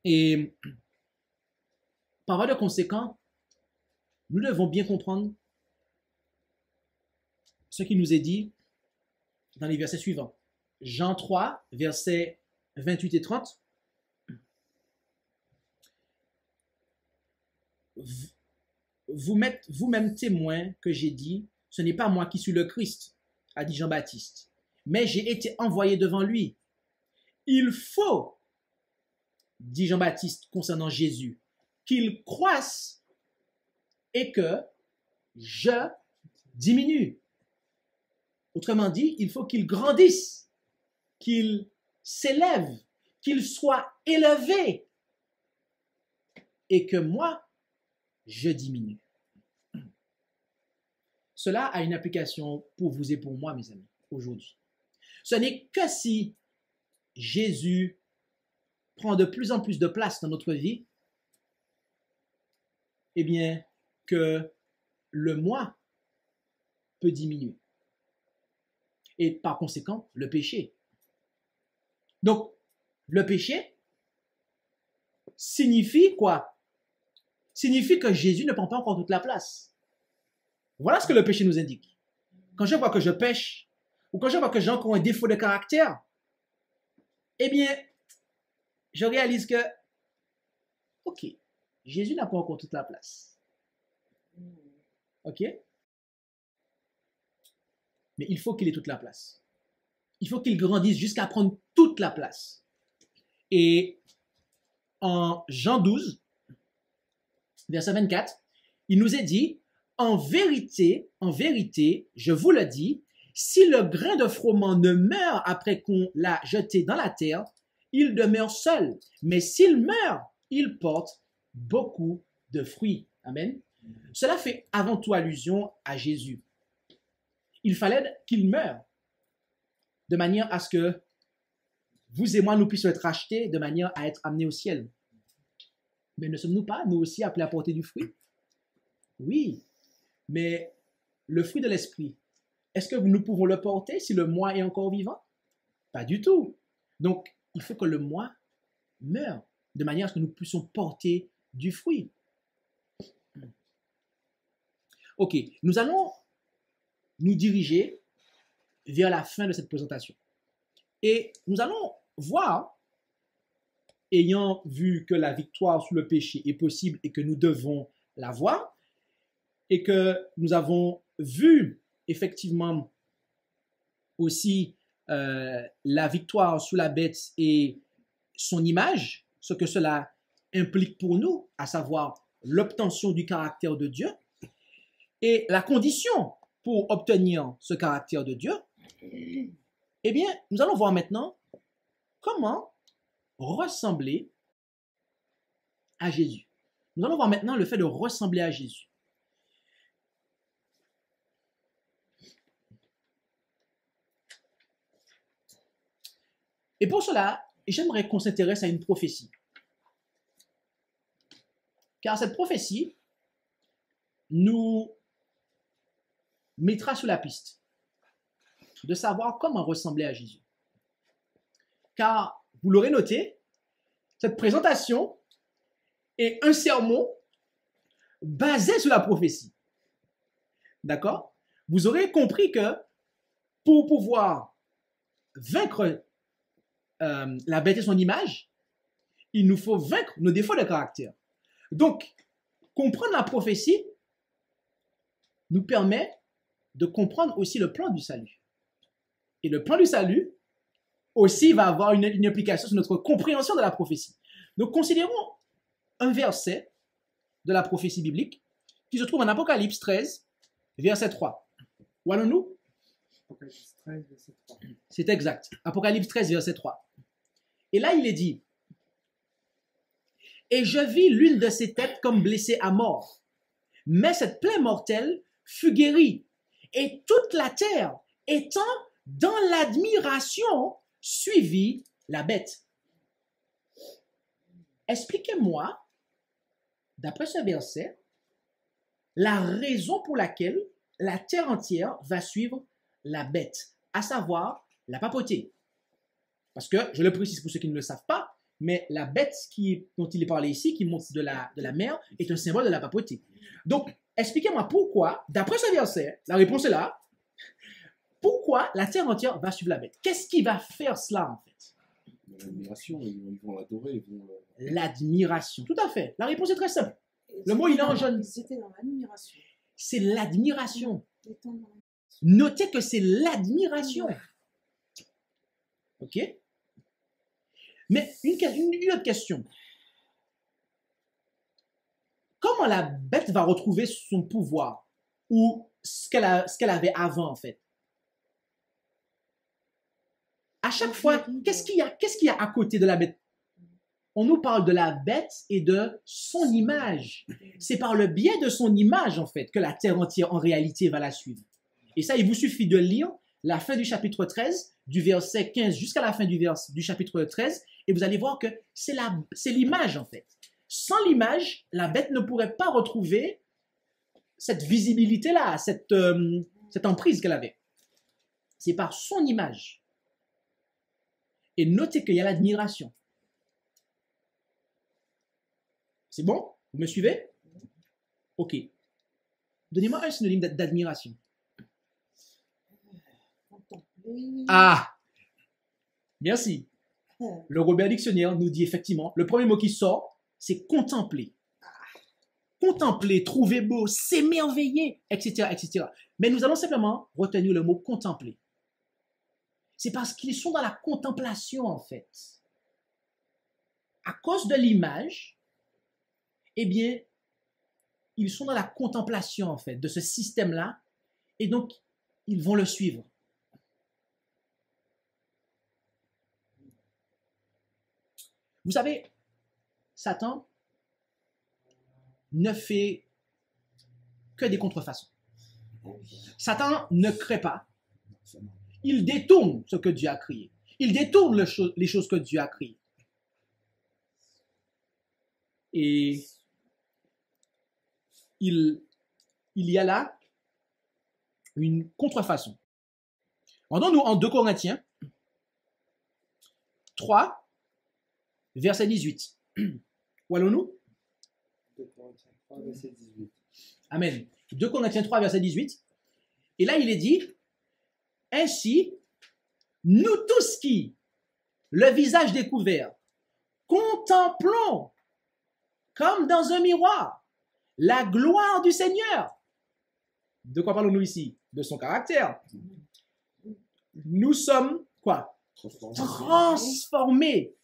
Et par voie de conséquent, nous devons bien comprendre ce qui nous est dit dans les versets suivants. Jean 3, versets 28 et 30. Vous-même témoin que j'ai dit, ce n'est pas moi qui suis le Christ, a dit Jean-Baptiste, mais j'ai été envoyé devant lui. Il faut dit Jean-Baptiste concernant Jésus, qu'il croisse et que je diminue. Autrement dit, il faut qu'il grandisse, qu'il s'élève, qu'il soit élevé et que moi, je diminue. Cela a une application pour vous et pour moi, mes amis, aujourd'hui. Ce n'est que si Jésus prend de plus en plus de place dans notre vie, eh bien, que le moi peut diminuer. Et par conséquent, le péché. Donc, le péché signifie quoi? Signifie que Jésus ne prend pas encore toute la place. Voilà ce que le péché nous indique. Quand je vois que je pêche, ou quand je vois que j'ai encore un défaut de caractère, eh bien, je réalise que, ok, Jésus n'a pas encore toute la place. Ok? Mais il faut qu'il ait toute la place. Il faut qu'il grandisse jusqu'à prendre toute la place. Et en Jean 12, verset 24, il nous est dit, en vérité, je vous le dis, si le grain de froment ne meurt après qu'on l'a jeté dans la terre, il demeure seul. Mais s'il meurt, il porte beaucoup de fruits. Amen. Cela fait avant tout allusion à Jésus. Il fallait qu'il meure de manière à ce que vous et moi, nous puissions être rachetés de manière à être amenés au ciel. Mais ne sommes-nous pas, nous aussi, appelés à porter du fruit? Oui, mais le fruit de l'esprit, est-ce que nous pouvons le porter si le moi est encore vivant? Pas du tout. Donc, il faut que le moi meure de manière à ce que nous puissions porter du fruit. Ok, nous allons nous diriger vers la fin de cette présentation. Et nous allons voir, ayant vu que la victoire sur le péché est possible et que nous devons l'avoir, et que nous avons vu effectivement aussi la victoire sur la bête et son image, ce que cela implique pour nous, à savoir l'obtention du caractère de Dieu, et la condition pour obtenir ce caractère de Dieu, eh bien, nous allons voir maintenant comment ressembler à Jésus. Nous allons voir maintenant le fait de ressembler à Jésus. Et pour cela, j'aimerais qu'on s'intéresse à une prophétie. Car cette prophétie nous mettra sur la piste de savoir comment ressembler à Jésus. Car, vous l'aurez noté, cette présentation est un sermon basé sur la prophétie. D'accord? Vous aurez compris que pour pouvoir vaincre la bête et son image, il nous faut vaincre nos défauts de caractère. Donc, comprendre la prophétie nous permet de comprendre aussi le plan du salut. Et le plan du salut aussi va avoir une implication sur notre compréhension de la prophétie. Donc, considérons un verset de la prophétie biblique qui se trouve en Apocalypse 13, verset 3. Où allons-nous? Apocalypse 13, verset 3. C'est exact. Apocalypse 13, verset 3. Et là, il est dit, « Et je vis l'une de ses têtes comme blessée à mort. Mais cette plaie mortelle fut guérie. Et toute la terre, étant dans l'admiration, suivit la bête. » Expliquez-moi, d'après ce verset, la raison pour laquelle la terre entière va suivre la bête, à savoir la papauté. Parce que, je le précise pour ceux qui ne le savent pas, mais la bête dont il est parlé ici, qui monte de la mer, est un symbole de la papauté. Donc, expliquez-moi pourquoi, d'après ce verset, la réponse est là, pourquoi la terre entière va suivre la bête? Qu'est-ce qui va faire cela, en fait? L'admiration, ils vont l'adorer. L'admiration, tout à fait. La réponse est très simple. Le mot, il est en jaune. Ils étaient dans l'admiration. C'est l'admiration. Étant dans- Notez que c'est l'admiration. Ok? Mais une autre question. Comment la bête va retrouver son pouvoir ou ce qu'elle avait avant, en fait? À chaque fois, qu'est-ce qu'il y a à côté de la bête? On nous parle de la bête et de son image. C'est par le biais de son image, en fait, que la terre entière, en réalité, va la suivre. Et ça, il vous suffit de lire la fin du chapitre 13, du verset 15 jusqu'à la fin du chapitre 13, et vous allez voir que c'est l'image, en fait. Sans l'image, la bête ne pourrait pas retrouver cette visibilité-là, cette emprise qu'elle avait. C'est par son image. Et notez qu'il y a l'admiration. C'est bon? Vous me suivez? Ok. Donnez-moi un synonyme d'admiration. Contempler. Ah! Merci. Le Robert Dictionnaire nous dit effectivement, le premier mot qui sort, c'est contempler. Contempler, trouver beau, s'émerveiller, etc., etc. Mais nous allons simplement retenir le mot contempler. C'est parce qu'ils sont dans la contemplation, en fait. À cause de l'image, eh bien, ils sont dans la contemplation, en fait, de ce système-là, et donc, ils vont le suivre. Vous savez, Satan ne fait que des contrefaçons. Satan ne crée pas. Il détourne ce que Dieu a créé. Il détourne les choses que Dieu a créées. Et il y a là une contrefaçon. Rendons-nous en 2 Corinthiens 3, verset 18. Où allons-nous? 2 Corinthiens 3, verset 18. Amen. 2 Corinthiens 3, verset 18. Et là, il est dit, ainsi, nous tous qui, le visage découvert, contemplons comme dans un miroir la gloire du Seigneur. De quoi parlons-nous ici? De son caractère. Nous sommes, quoi? Transformés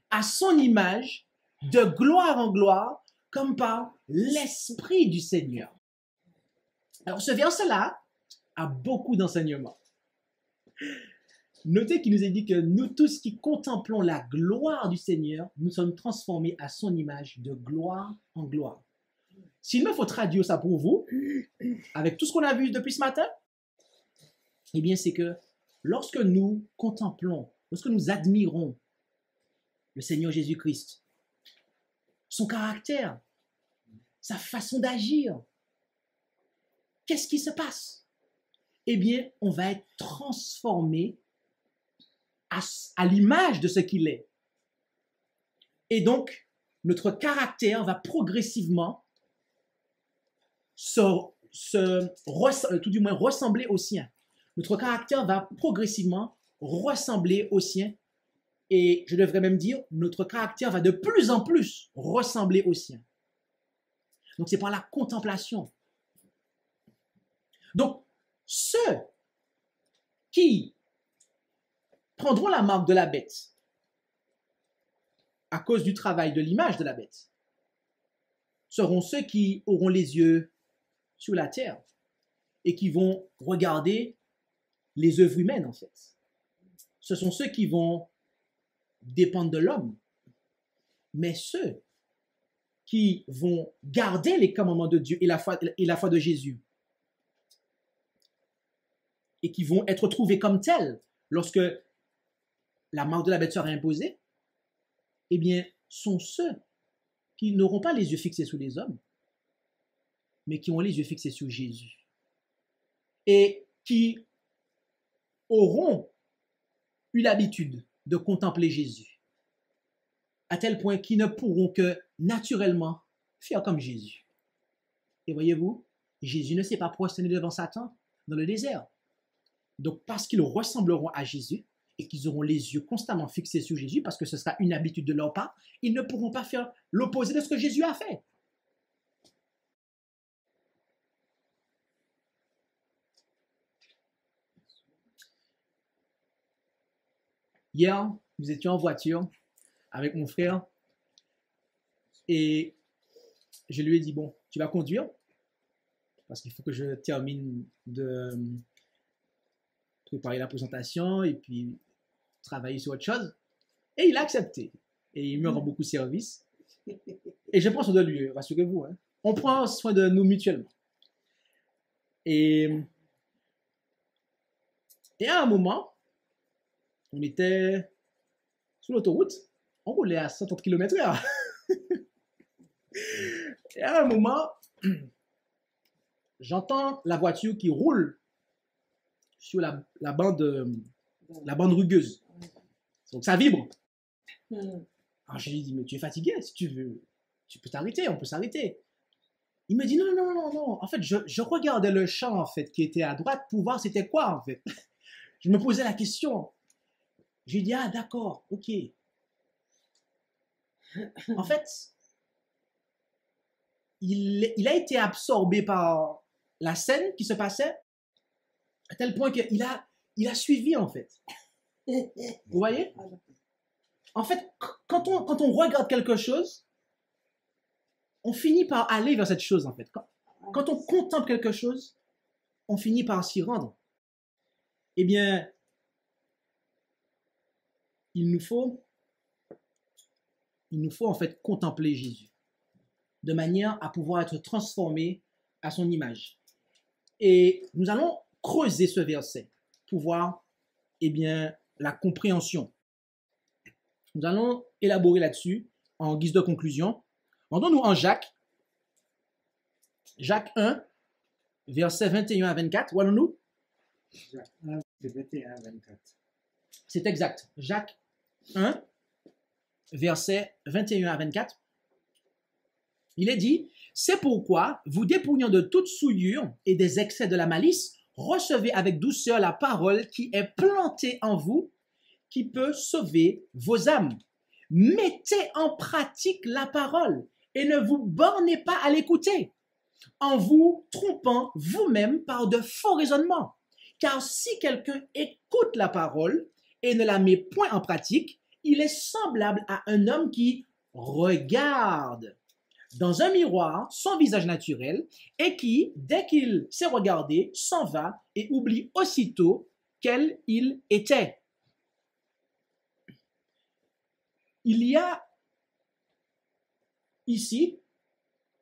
à son image, de gloire en gloire, comme par l'Esprit du Seigneur. Alors, ce verset-là a beaucoup d'enseignements. Notez qu'il nous est dit que nous tous qui contemplons la gloire du Seigneur, nous sommes transformés à son image de gloire en gloire. S'il me faut traduire ça pour vous, avec tout ce qu'on a vu depuis ce matin, eh bien, c'est que lorsque nous contemplons, lorsque nous admirons le Seigneur Jésus-Christ, son caractère, sa façon d'agir, qu'est-ce qui se passe? Eh bien, on va être transformé à l'image de ce qu'il est. Et donc, notre caractère va progressivement tout du moins ressembler au sien. Notre caractère va progressivement ressembler au sien. Et je devrais même dire, notre caractère va de plus en plus ressembler au sien. Donc, c'est par la contemplation. Donc, ceux qui prendront la marque de la bête à cause du travail de l'image de la bête seront ceux qui auront les yeux sur la terre et qui vont regarder les œuvres humaines, en fait. Ce sont ceux qui vont dépendre de l'homme. Mais ceux qui vont garder les commandements de Dieu et la foi de Jésus et qui vont être trouvés comme tels lorsque la marque de la bête sera imposée, eh bien, sont ceux qui n'auront pas les yeux fixés sur les hommes, mais qui ont les yeux fixés sur Jésus. Et qui auront eu l'habitude de contempler Jésus, à tel point qu'ils ne pourront que naturellement faire comme Jésus. Et voyez-vous, Jésus ne s'est pas prosterné devant Satan dans le désert. Donc, parce qu'ils ressembleront à Jésus et qu'ils auront les yeux constamment fixés sur Jésus, parce que ce sera une habitude de leur part, ils ne pourront pas faire l'opposé de ce que Jésus a fait. Hier, nous étions en voiture avec mon frère. Et je lui ai dit, bon, tu vas conduire parce qu'il faut que je termine de préparer la présentation et puis travailler sur autre chose. Et il a accepté. Et il me rend beaucoup de service. Et je prends soin de lui, rassurez-vous. Hein. On prend soin de nous mutuellement. Et à un moment, on était sur l'autoroute, on roulait à 130 km/h. Et à un moment, j'entends la voiture qui roule sur la bande rugueuse. Donc ça vibre. Alors je lui dis, mais tu es fatigué, si tu veux, tu peux t'arrêter, on peut s'arrêter. Il me dit, non, non, non, non. En fait, je regardais le champ, en fait, qui était à droite pour voir c'était quoi, en fait. Je me posais la question. J'ai dit, ah, d'accord, ok. En fait, il a été absorbé par la scène qui se passait à tel point qu'il a suivi, en fait. Vous voyez? En fait, quand on regarde quelque chose, on finit par aller vers cette chose, en fait. Quand on contemple quelque chose, on finit par s'y rendre. Eh bien, il nous faut en fait contempler Jésus, de manière à pouvoir être transformé à son image. Et nous allons creuser ce verset pour voir, eh bien, la compréhension. Nous allons élaborer là-dessus en guise de conclusion. Rendons-nous en Jacques 1, versets 21 à 24. Où allons-nous? Jacques 1, 21 à 24. C'est exact. Jacques 1, versets 21 à 24. Il est dit, « C'est pourquoi, vous dépouillant de toute souillure et des excès de la malice, recevez avec douceur la parole qui est plantée en vous, qui peut sauver vos âmes. Mettez en pratique la parole et ne vous bornez pas à l'écouter, en vous trompant vous-même par de faux raisonnements. Car si quelqu'un écoute la parole et ne la met point en pratique, il est semblable à un homme qui regarde dans un miroir son visage naturel et qui, dès qu'il s'est regardé, s'en va et oublie aussitôt quel il était. » Il y a ici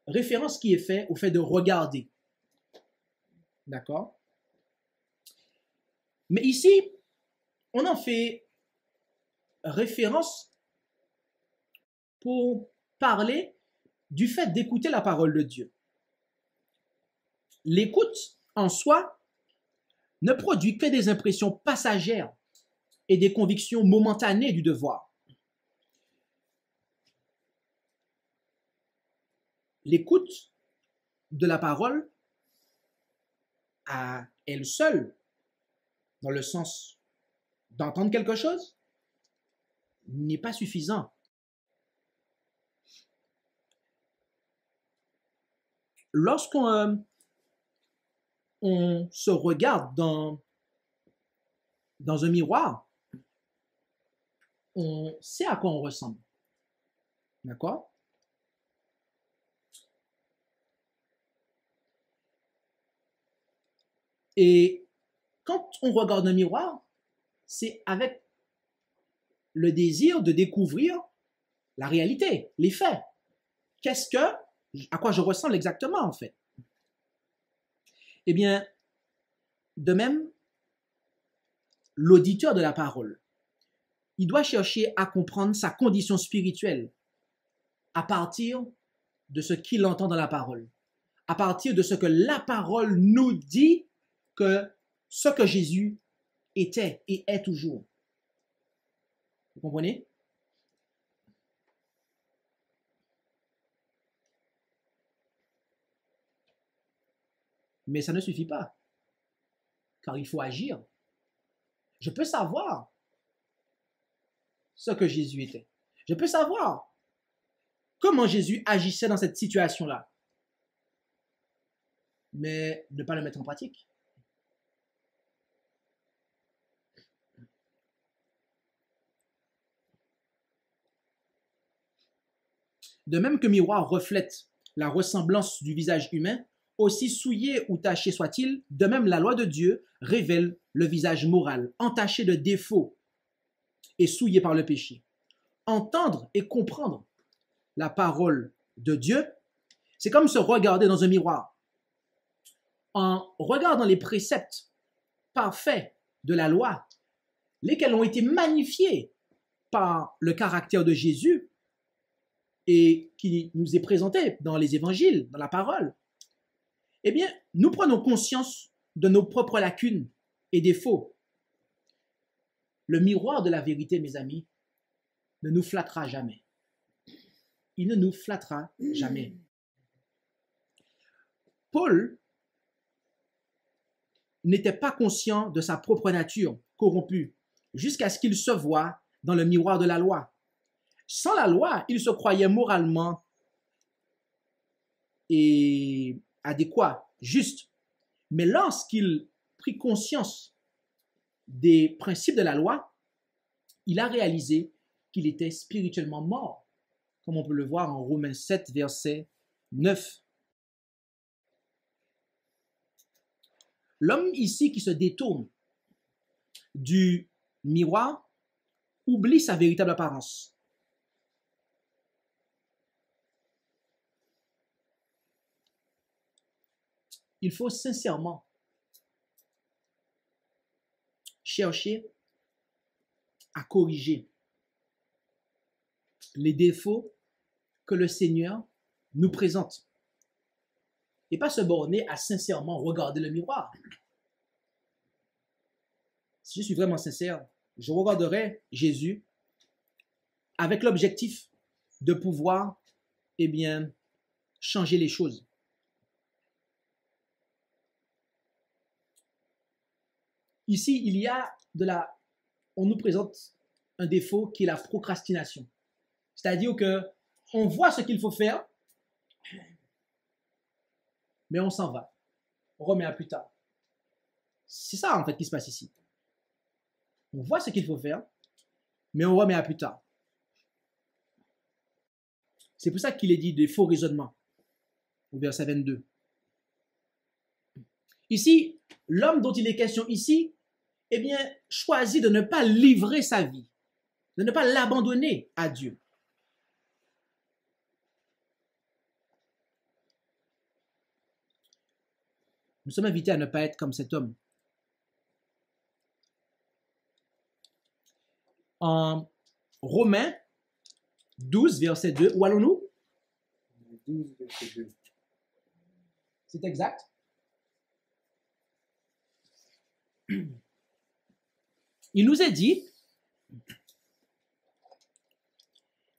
référence qui est faite au fait de regarder. D'accord? Mais ici, on en fait référence pour parler du fait d'écouter la parole de Dieu. L'écoute en soi ne produit que des impressions passagères et des convictions momentanées du devoir. L'écoute de la parole à elle seule, dans le sens d'entendre quelque chose, n'est pas suffisant. Lorsqu'on se regarde dans un miroir, on sait à quoi on ressemble. D'accord? Et quand on regarde un miroir, c'est avec le désir de découvrir la réalité, les faits. À quoi je ressemble exactement, en fait? Eh bien, de même, l'auditeur de la parole, il doit chercher à comprendre sa condition spirituelle à partir de ce qu'il entend dans la parole, à partir de ce que la parole nous dit que ce que Jésus était et est toujours. Vous comprenez? Mais ça ne suffit pas, car il faut agir. Je peux savoir ce que Jésus était. Je peux savoir comment Jésus agissait dans cette situation-là, mais ne pas le mettre en pratique. De même que miroir reflète la ressemblance du visage humain, aussi souillé ou taché soit-il, de même la loi de Dieu révèle le visage moral, entaché de défauts et souillé par le péché. Entendre et comprendre la parole de Dieu, c'est comme se regarder dans un miroir. En regardant les préceptes parfaits de la loi, lesquels ont été magnifiés par le caractère de Jésus et qui nous est présenté dans les évangiles, dans la parole, eh bien, nous prenons conscience de nos propres lacunes et défauts. Le miroir de la vérité, mes amis, ne nous flattera jamais. Il ne nous flattera jamais. Paul n'était pas conscient de sa propre nature corrompue jusqu'à ce qu'il se voie dans le miroir de la loi. Sans la loi, il se croyait moralement et adéquat, juste. Mais lorsqu'il prit conscience des principes de la loi, il a réalisé qu'il était spirituellement mort, comme on peut le voir en Romains 7, verset 9. L'homme ici qui se détourne du miroir oublie sa véritable apparence. Il faut sincèrement chercher à corriger les défauts que le Seigneur nous présente. Et pas se borner à sincèrement regarder le miroir. Si je suis vraiment sincère, je regarderai Jésus avec l'objectif de pouvoir, eh bien, changer les choses. Ici, on nous présente un défaut qui est la procrastination. C'est-à-dire que on voit ce qu'il faut faire, mais on s'en va. On remet à plus tard. C'est ça, en fait, qui se passe ici. On voit ce qu'il faut faire, mais on remet à plus tard. C'est pour ça qu'il est dit des faux raisonnements, au verset 22. Ici, l'homme dont il est question ici, eh bien, choisit de ne pas livrer sa vie, de ne pas l'abandonner à Dieu. Nous sommes invités à ne pas être comme cet homme. En Romains 12, verset 2, où allons-nous? 12, verset 2. C'est exact. Il nous est dit,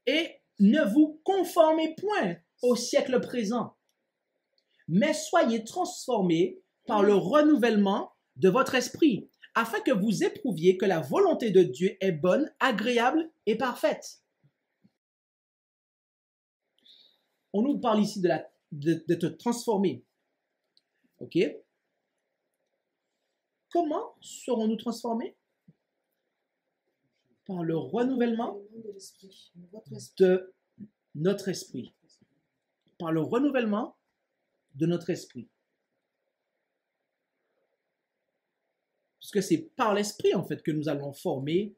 et ne vous conformez point au siècle présent, mais soyez transformés par le renouvellement de votre esprit, afin que vous éprouviez que la volonté de Dieu est bonne, agréable et parfaite. On nous parle ici d'être transformés. OK? Comment serons-nous transformés? Par le renouvellement de notre esprit. Par le renouvellement de notre esprit. Parce que c'est par l'esprit, en fait, que nous allons former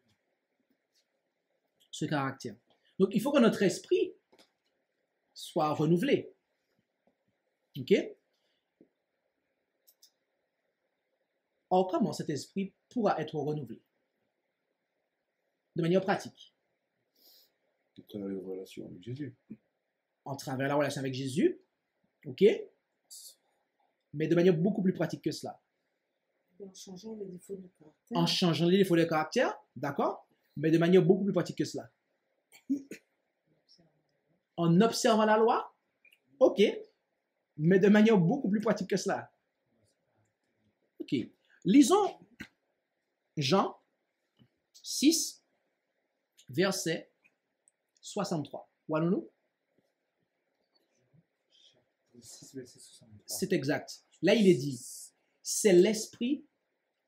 ce caractère. Donc, il faut que notre esprit soit renouvelé. OK? Or, comment cet esprit pourra être renouvelé? De manière pratique. À travers la relation avec Jésus. En travers la relation avec Jésus. OK? Mais de manière beaucoup plus pratique que cela. En changeant les défauts de caractère. En changeant les défauts de caractère, d'accord? Mais de manière beaucoup plus pratique que cela. En observant la loi, ok, mais de manière beaucoup plus pratique que cela. Ok. Lisons Jean 6, verset 63. Où allons-nous? 6, verset 63. C'est exact. Là, il est dit, c'est l'esprit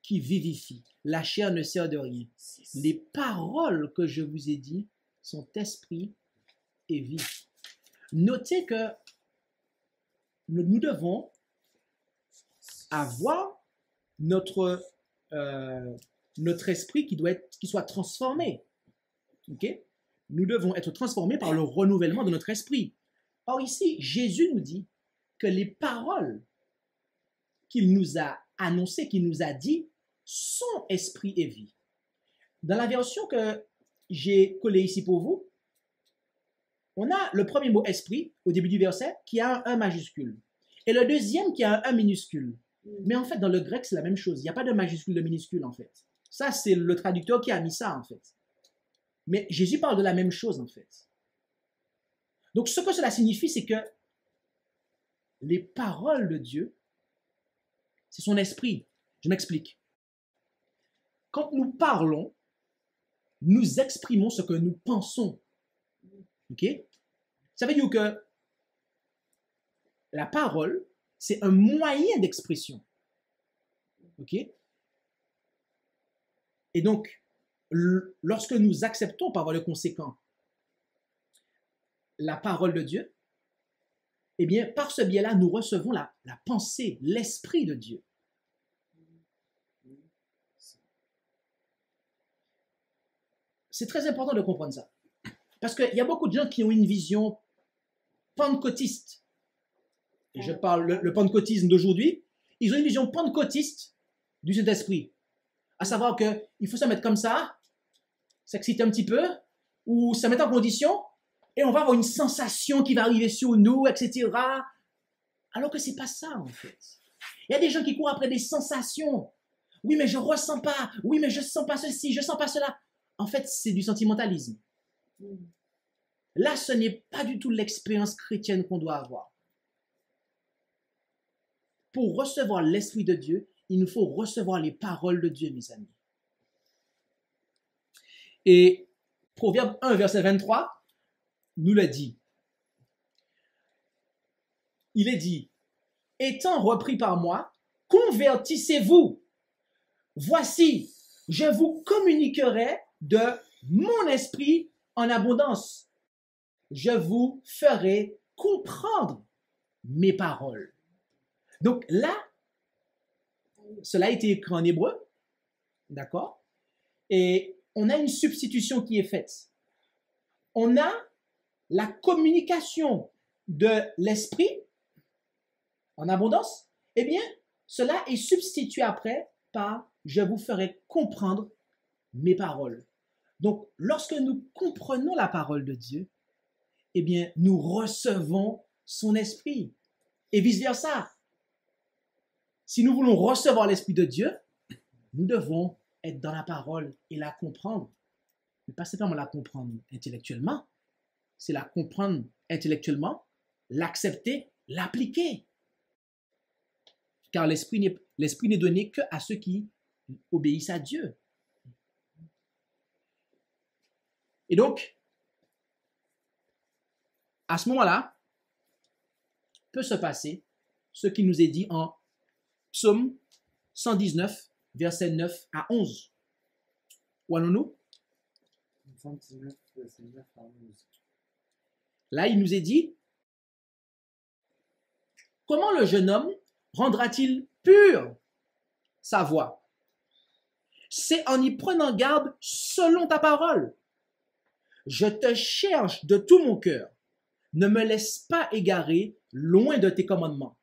qui vivifie. La chair ne sert de rien. Les paroles que je vous ai dites sont esprit et vie. notez que nous devons avoir notre esprit qui soit transformé. Ok? Nous devons être transformés par le renouvellement de notre esprit. Or ici, Jésus nous dit que les paroles qu'il nous a annoncées, qu'il nous a dit, sont esprit et vie. Dans la version que j'ai collée ici pour vous, on a le premier mot esprit au début du verset qui a un majuscule et le deuxième qui a un minuscule. Mais en fait, dans le grec, c'est la même chose. Il n'y a pas de majuscule, de minuscule en fait. Ça, c'est le traducteur qui a mis ça en fait. Mais Jésus parle de la même chose en fait. Donc, ce que cela signifie, c'est que les paroles de Dieu, c'est son esprit. Je m'explique. Quand nous parlons, nous exprimons ce que nous pensons. Ok? Ça veut dire que la parole, c'est un moyen d'expression. Ok? Et donc, lorsque nous acceptons par voie de conséquent la parole de Dieu, eh bien, par ce biais-là, nous recevons la pensée, l'esprit de Dieu. C'est très important de comprendre ça. Parce qu'il y a beaucoup de gens qui ont une vision pentecôtiste. Et je parle le pentecôtisme d'aujourd'hui. Ils ont une vision pentecôtiste du Saint-Esprit. À savoir qu'il faut se mettre comme ça, s'exciter un petit peu, ou se mettre en condition, et on va avoir une sensation qui va arriver sur nous, etc. Alors que ce n'est pas ça, en fait. Il y a des gens qui courent après des sensations. Oui, mais je ne ressens pas. Oui, mais je ne sens pas ceci, je ne sens pas cela. En fait, c'est du sentimentalisme. Là, ce n'est pas du tout l'expérience chrétienne qu'on doit avoir. Pour recevoir l'Esprit de Dieu, il nous faut recevoir les paroles de Dieu, mes amis. Et Proverbe 1, verset 23, nous le dit. Il est dit, « Étant repris par moi, convertissez-vous. Voici, je vous communiquerai de mon esprit en abondance. Je vous ferai comprendre mes paroles. » Donc là, cela a été écrit en hébreu, d'accord? Et on a une substitution qui est faite. On a la communication de l'esprit en abondance. Eh bien, cela est substitué après par « je vous ferai comprendre mes paroles ». Donc, lorsque nous comprenons la parole de Dieu, eh bien, nous recevons son esprit. Et vice-versa. Si nous voulons recevoir l'Esprit de Dieu, nous devons être dans la parole et la comprendre. Mais pas simplement la comprendre intellectuellement, c'est la comprendre intellectuellement, l'accepter, l'appliquer. Car l'Esprit n'est donné qu'à ceux qui obéissent à Dieu. Et donc, à ce moment-là, peut se passer ce qui nous est dit en Psaume 119, versets 9 à 11. Où allons-nous? 119, verset 9 à 11. Là, il nous est dit, comment le jeune homme rendra-t-il pure sa voix? C'est en y prenant garde selon ta parole. Je te cherche de tout mon cœur. Ne me laisse pas égarer loin de tes commandements.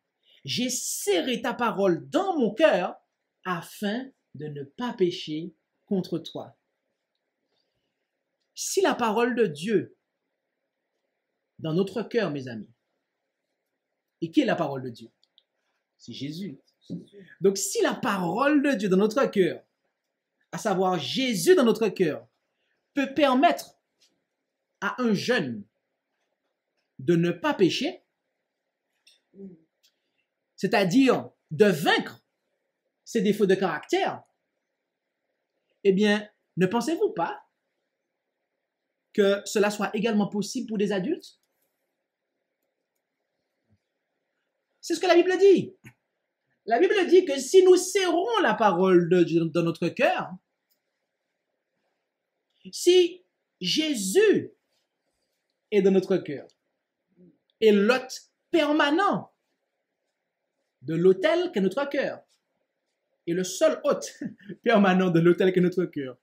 J'ai serré ta parole dans mon cœur afin de ne pas pécher contre toi. Si la parole de Dieu dans notre cœur, mes amis, et qui est la parole de Dieu? C'est Jésus. Donc si la parole de Dieu dans notre cœur, à savoir Jésus dans notre cœur, peut permettre à un jeune de ne pas pécher, c'est-à-dire de vaincre ses défauts de caractère, eh bien, ne pensez-vous pas que cela soit également possible pour des adultes? C'est ce que la Bible dit. La Bible dit que si nous serrons la parole de Dieu dans notre cœur, si Jésus est dans notre cœur, et l'hôte permanent de l'autel qu'est notre cœur. Et le seul hôte permanent de l'autel qu'est notre cœur.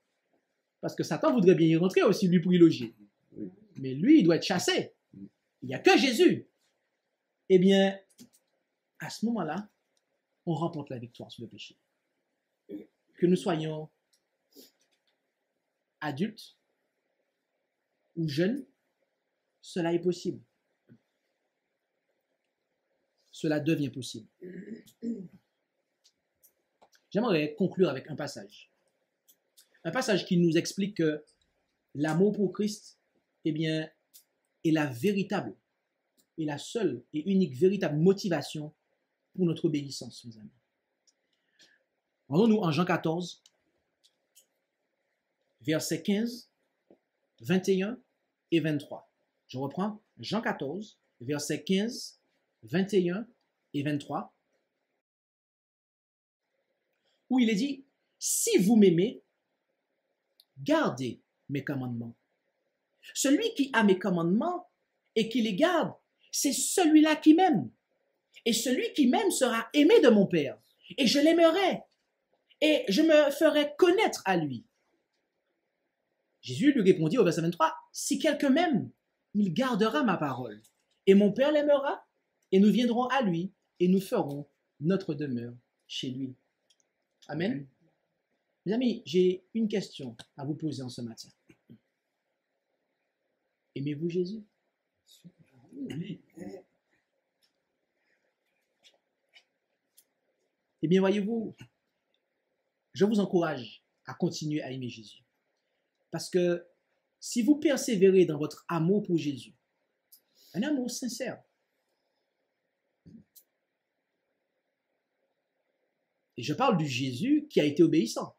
Parce que Satan voudrait bien y rentrer aussi, lui, pour y loger. Mais lui, il doit être chassé. Il n'y a que Jésus. Eh bien, à ce moment-là, on remporte la victoire sur le péché. Que nous soyons adultes ou jeunes, cela est possible. Cela devient possible. J'aimerais conclure avec un passage. Un passage qui nous explique que l'amour pour Christ, eh bien, est la véritable et la seule et unique véritable motivation pour notre obéissance, mes amis. Rendons-nous en Jean 14, versets 15, 21 et 23. Je reprends Jean 14, versets 15, 21 et 23, où il est dit, « Si vous m'aimez, gardez mes commandements. Celui qui a mes commandements et qui les garde, c'est celui-là qui m'aime. Et celui qui m'aime sera aimé de mon Père. Et je l'aimerai. Et je me ferai connaître à lui. » Jésus lui répondit au verset 23, « Si quelqu'un m'aime, il gardera ma parole. Et mon Père l'aimera, et nous viendrons à lui, et nous ferons notre demeure chez lui. » Amen. Mes amis, j'ai une question à vous poser en ce matin. Aimez-vous Jésus? Eh bien, voyez-vous, je vous encourage à continuer à aimer Jésus. Parce que si vous persévérez dans votre amour pour Jésus, un amour sincère, et je parle du Jésus qui a été obéissant.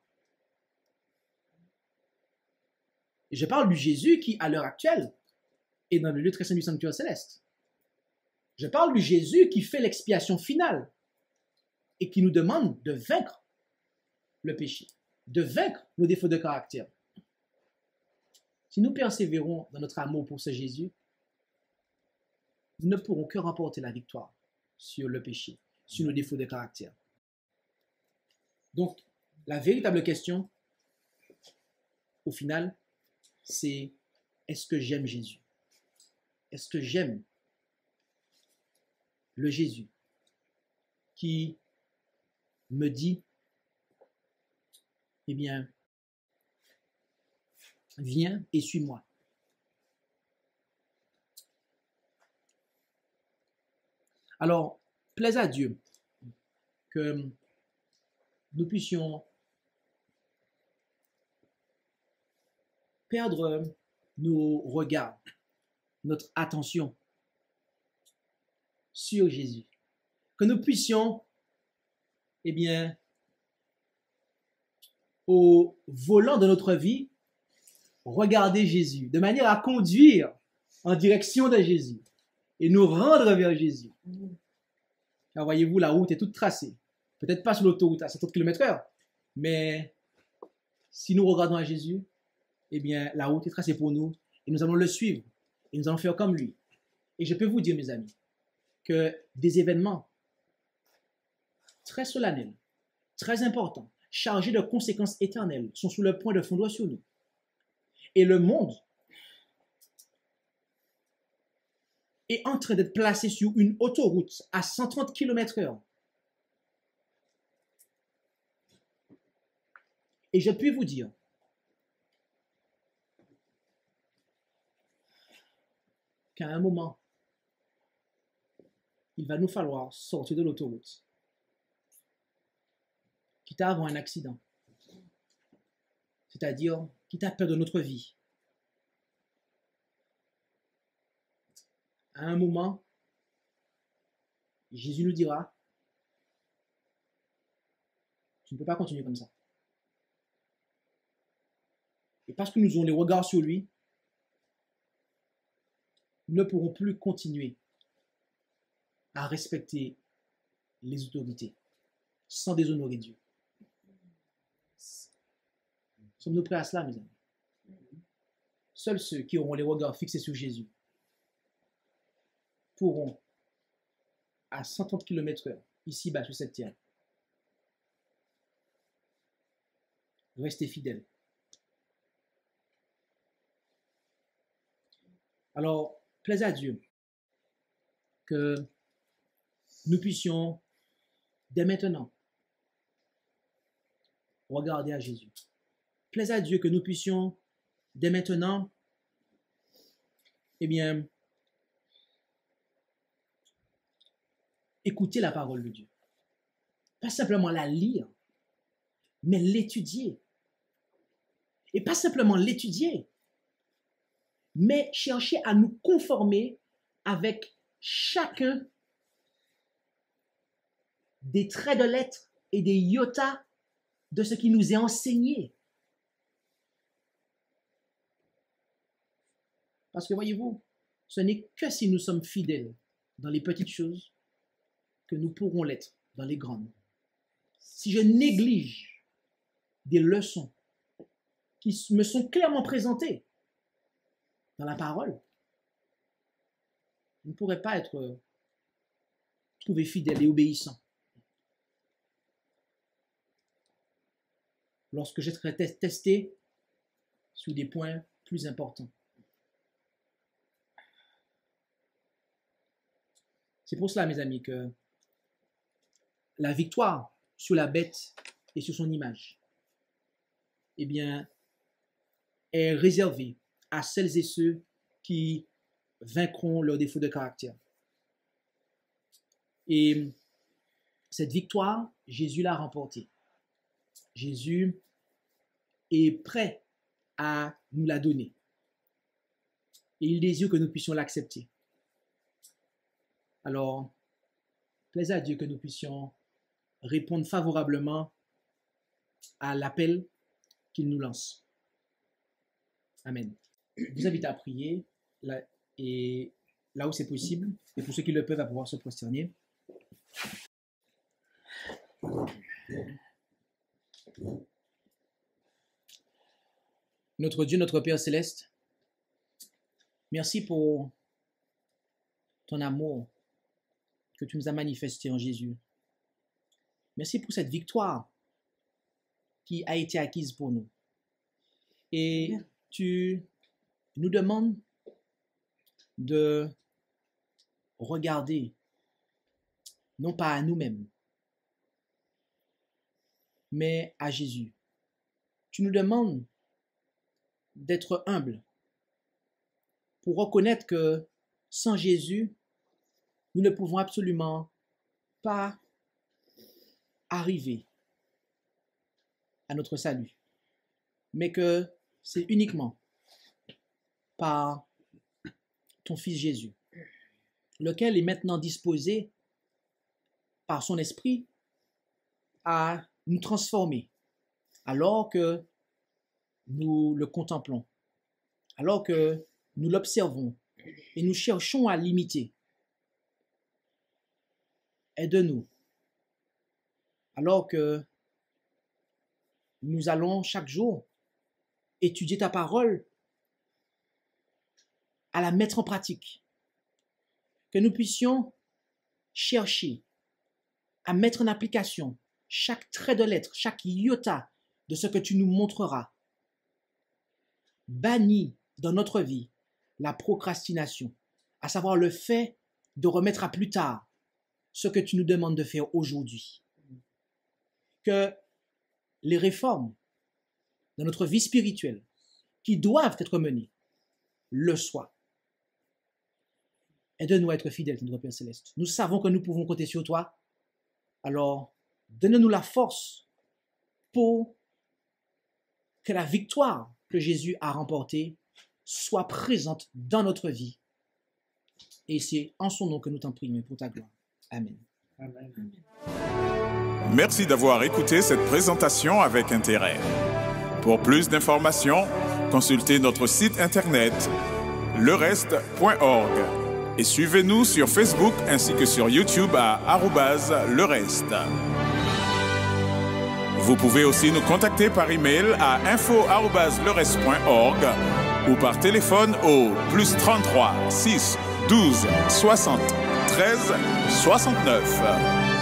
Et je parle du Jésus qui, à l'heure actuelle, est dans le lieu très saint du sanctuaire céleste. Je parle du Jésus qui fait l'expiation finale et qui nous demande de vaincre le péché, de vaincre nos défauts de caractère. Si nous persévérons dans notre amour pour ce Jésus, nous ne pourrons que remporter la victoire sur le péché, sur nos défauts de caractère. Donc, la véritable question, au final, c'est est-ce que j'aime Jésus? Est-ce que j'aime le Jésus qui me dit, eh bien, viens et suis-moi. Alors, plaise à Dieu que nous puissions perdre nos regards, notre attention sur Jésus. Que nous puissions, eh bien, au volant de notre vie, regarder Jésus, de manière à conduire en direction de Jésus et nous rendre vers Jésus. Car voyez-vous, la route est toute tracée. Peut-être pas sur l'autoroute à 70 km/h, mais si nous regardons à Jésus, eh bien, la route est tracée pour nous et nous allons le suivre et nous allons faire comme lui. Et je peux vous dire, mes amis, que des événements très solennels, très importants, chargés de conséquences éternelles, sont sur le point de fondre sur nous. Et le monde est en train d'être placé sur une autoroute à 130 km/h. Et je puis vous dire qu'à un moment, il va nous falloir sortir de l'autoroute, quitte à avoir un accident, c'est-à-dire quitte à perdre notre vie. À un moment, Jésus nous dira, tu ne peux pas continuer comme ça. Et parce que nous avons les regards sur lui, nous ne pourrons plus continuer à respecter les autorités sans déshonorer Dieu. Sommes-nous prêts à cela, mes amis? Seuls ceux qui auront les regards fixés sur Jésus pourrons, à 130 km/h, ici-bas sur cette terre, rester fidèles. Alors, plaise à Dieu que nous puissions, dès maintenant, regarder à Jésus. Plaise à Dieu que nous puissions, dès maintenant, eh bien, écouter la parole de Dieu. Pas simplement la lire, mais l'étudier. Et pas simplement l'étudier, mais chercher à nous conformer avec chacun des traits de lettres et des iotas de ce qui nous est enseigné. Parce que voyez-vous, ce n'est que si nous sommes fidèles dans les petites choses que nous pourrons l'être dans les grandes. Si je néglige des leçons qui me sont clairement présentées dans la parole, je ne pourrai pas être trouvé fidèle et obéissant. Lorsque je serai testé sur des points plus importants. C'est pour cela, mes amis, que la victoire sur la bête et sur son image, eh bien, est réservée à celles et ceux qui vaincront leurs défauts de caractère. Et cette victoire, Jésus l'a remportée. Jésus est prêt à nous la donner. Et il désire que nous puissions l'accepter. Alors, plaise à Dieu que nous puissions répondre favorablement à l'appel qu'il nous lance. Amen. Je vous invite à prier et là où c'est possible, et pour ceux qui le peuvent, à pouvoir se prosterner. Notre Dieu, notre Père céleste, merci pour ton amour que tu nous as manifesté en Jésus. Merci pour cette victoire qui a été acquise pour nous. Et tu nous demandes de regarder, non pas à nous-mêmes, mais à Jésus. Tu nous demandes d'être humbles pour reconnaître que sans Jésus, nous ne pouvons absolument pas arriver à notre salut, mais que c'est uniquement par ton Fils Jésus, lequel est maintenant disposé par son esprit à nous transformer alors que nous le contemplons, alors que nous l'observons et nous cherchons à l'imiter. Aide-nous, alors que nous allons chaque jour étudier ta parole, à la mettre en pratique, que nous puissions chercher à mettre en application chaque trait de lettre, chaque iota de ce que tu nous montreras. Bannis dans notre vie la procrastination, à savoir le fait de remettre à plus tard ce que tu nous demandes de faire aujourd'hui. Que les réformes dans notre vie spirituelle qui doivent être menées le soient. Aide-nous à être fidèles, notre Père Céleste. Nous savons que nous pouvons compter sur toi. Alors, donne-nous la force pour que la victoire que Jésus a remportée soit présente dans notre vie. Et c'est en son nom que nous t'en prions pour ta gloire. Amen. Amen. Merci d'avoir écouté cette présentation avec intérêt. Pour plus d'informations, consultez notre site internet lereste.org et suivez-nous sur Facebook ainsi que sur YouTube à @lereste. Vous pouvez aussi nous contacter par email à info@lereste.org ou par téléphone au +33 6 12 60 13 69.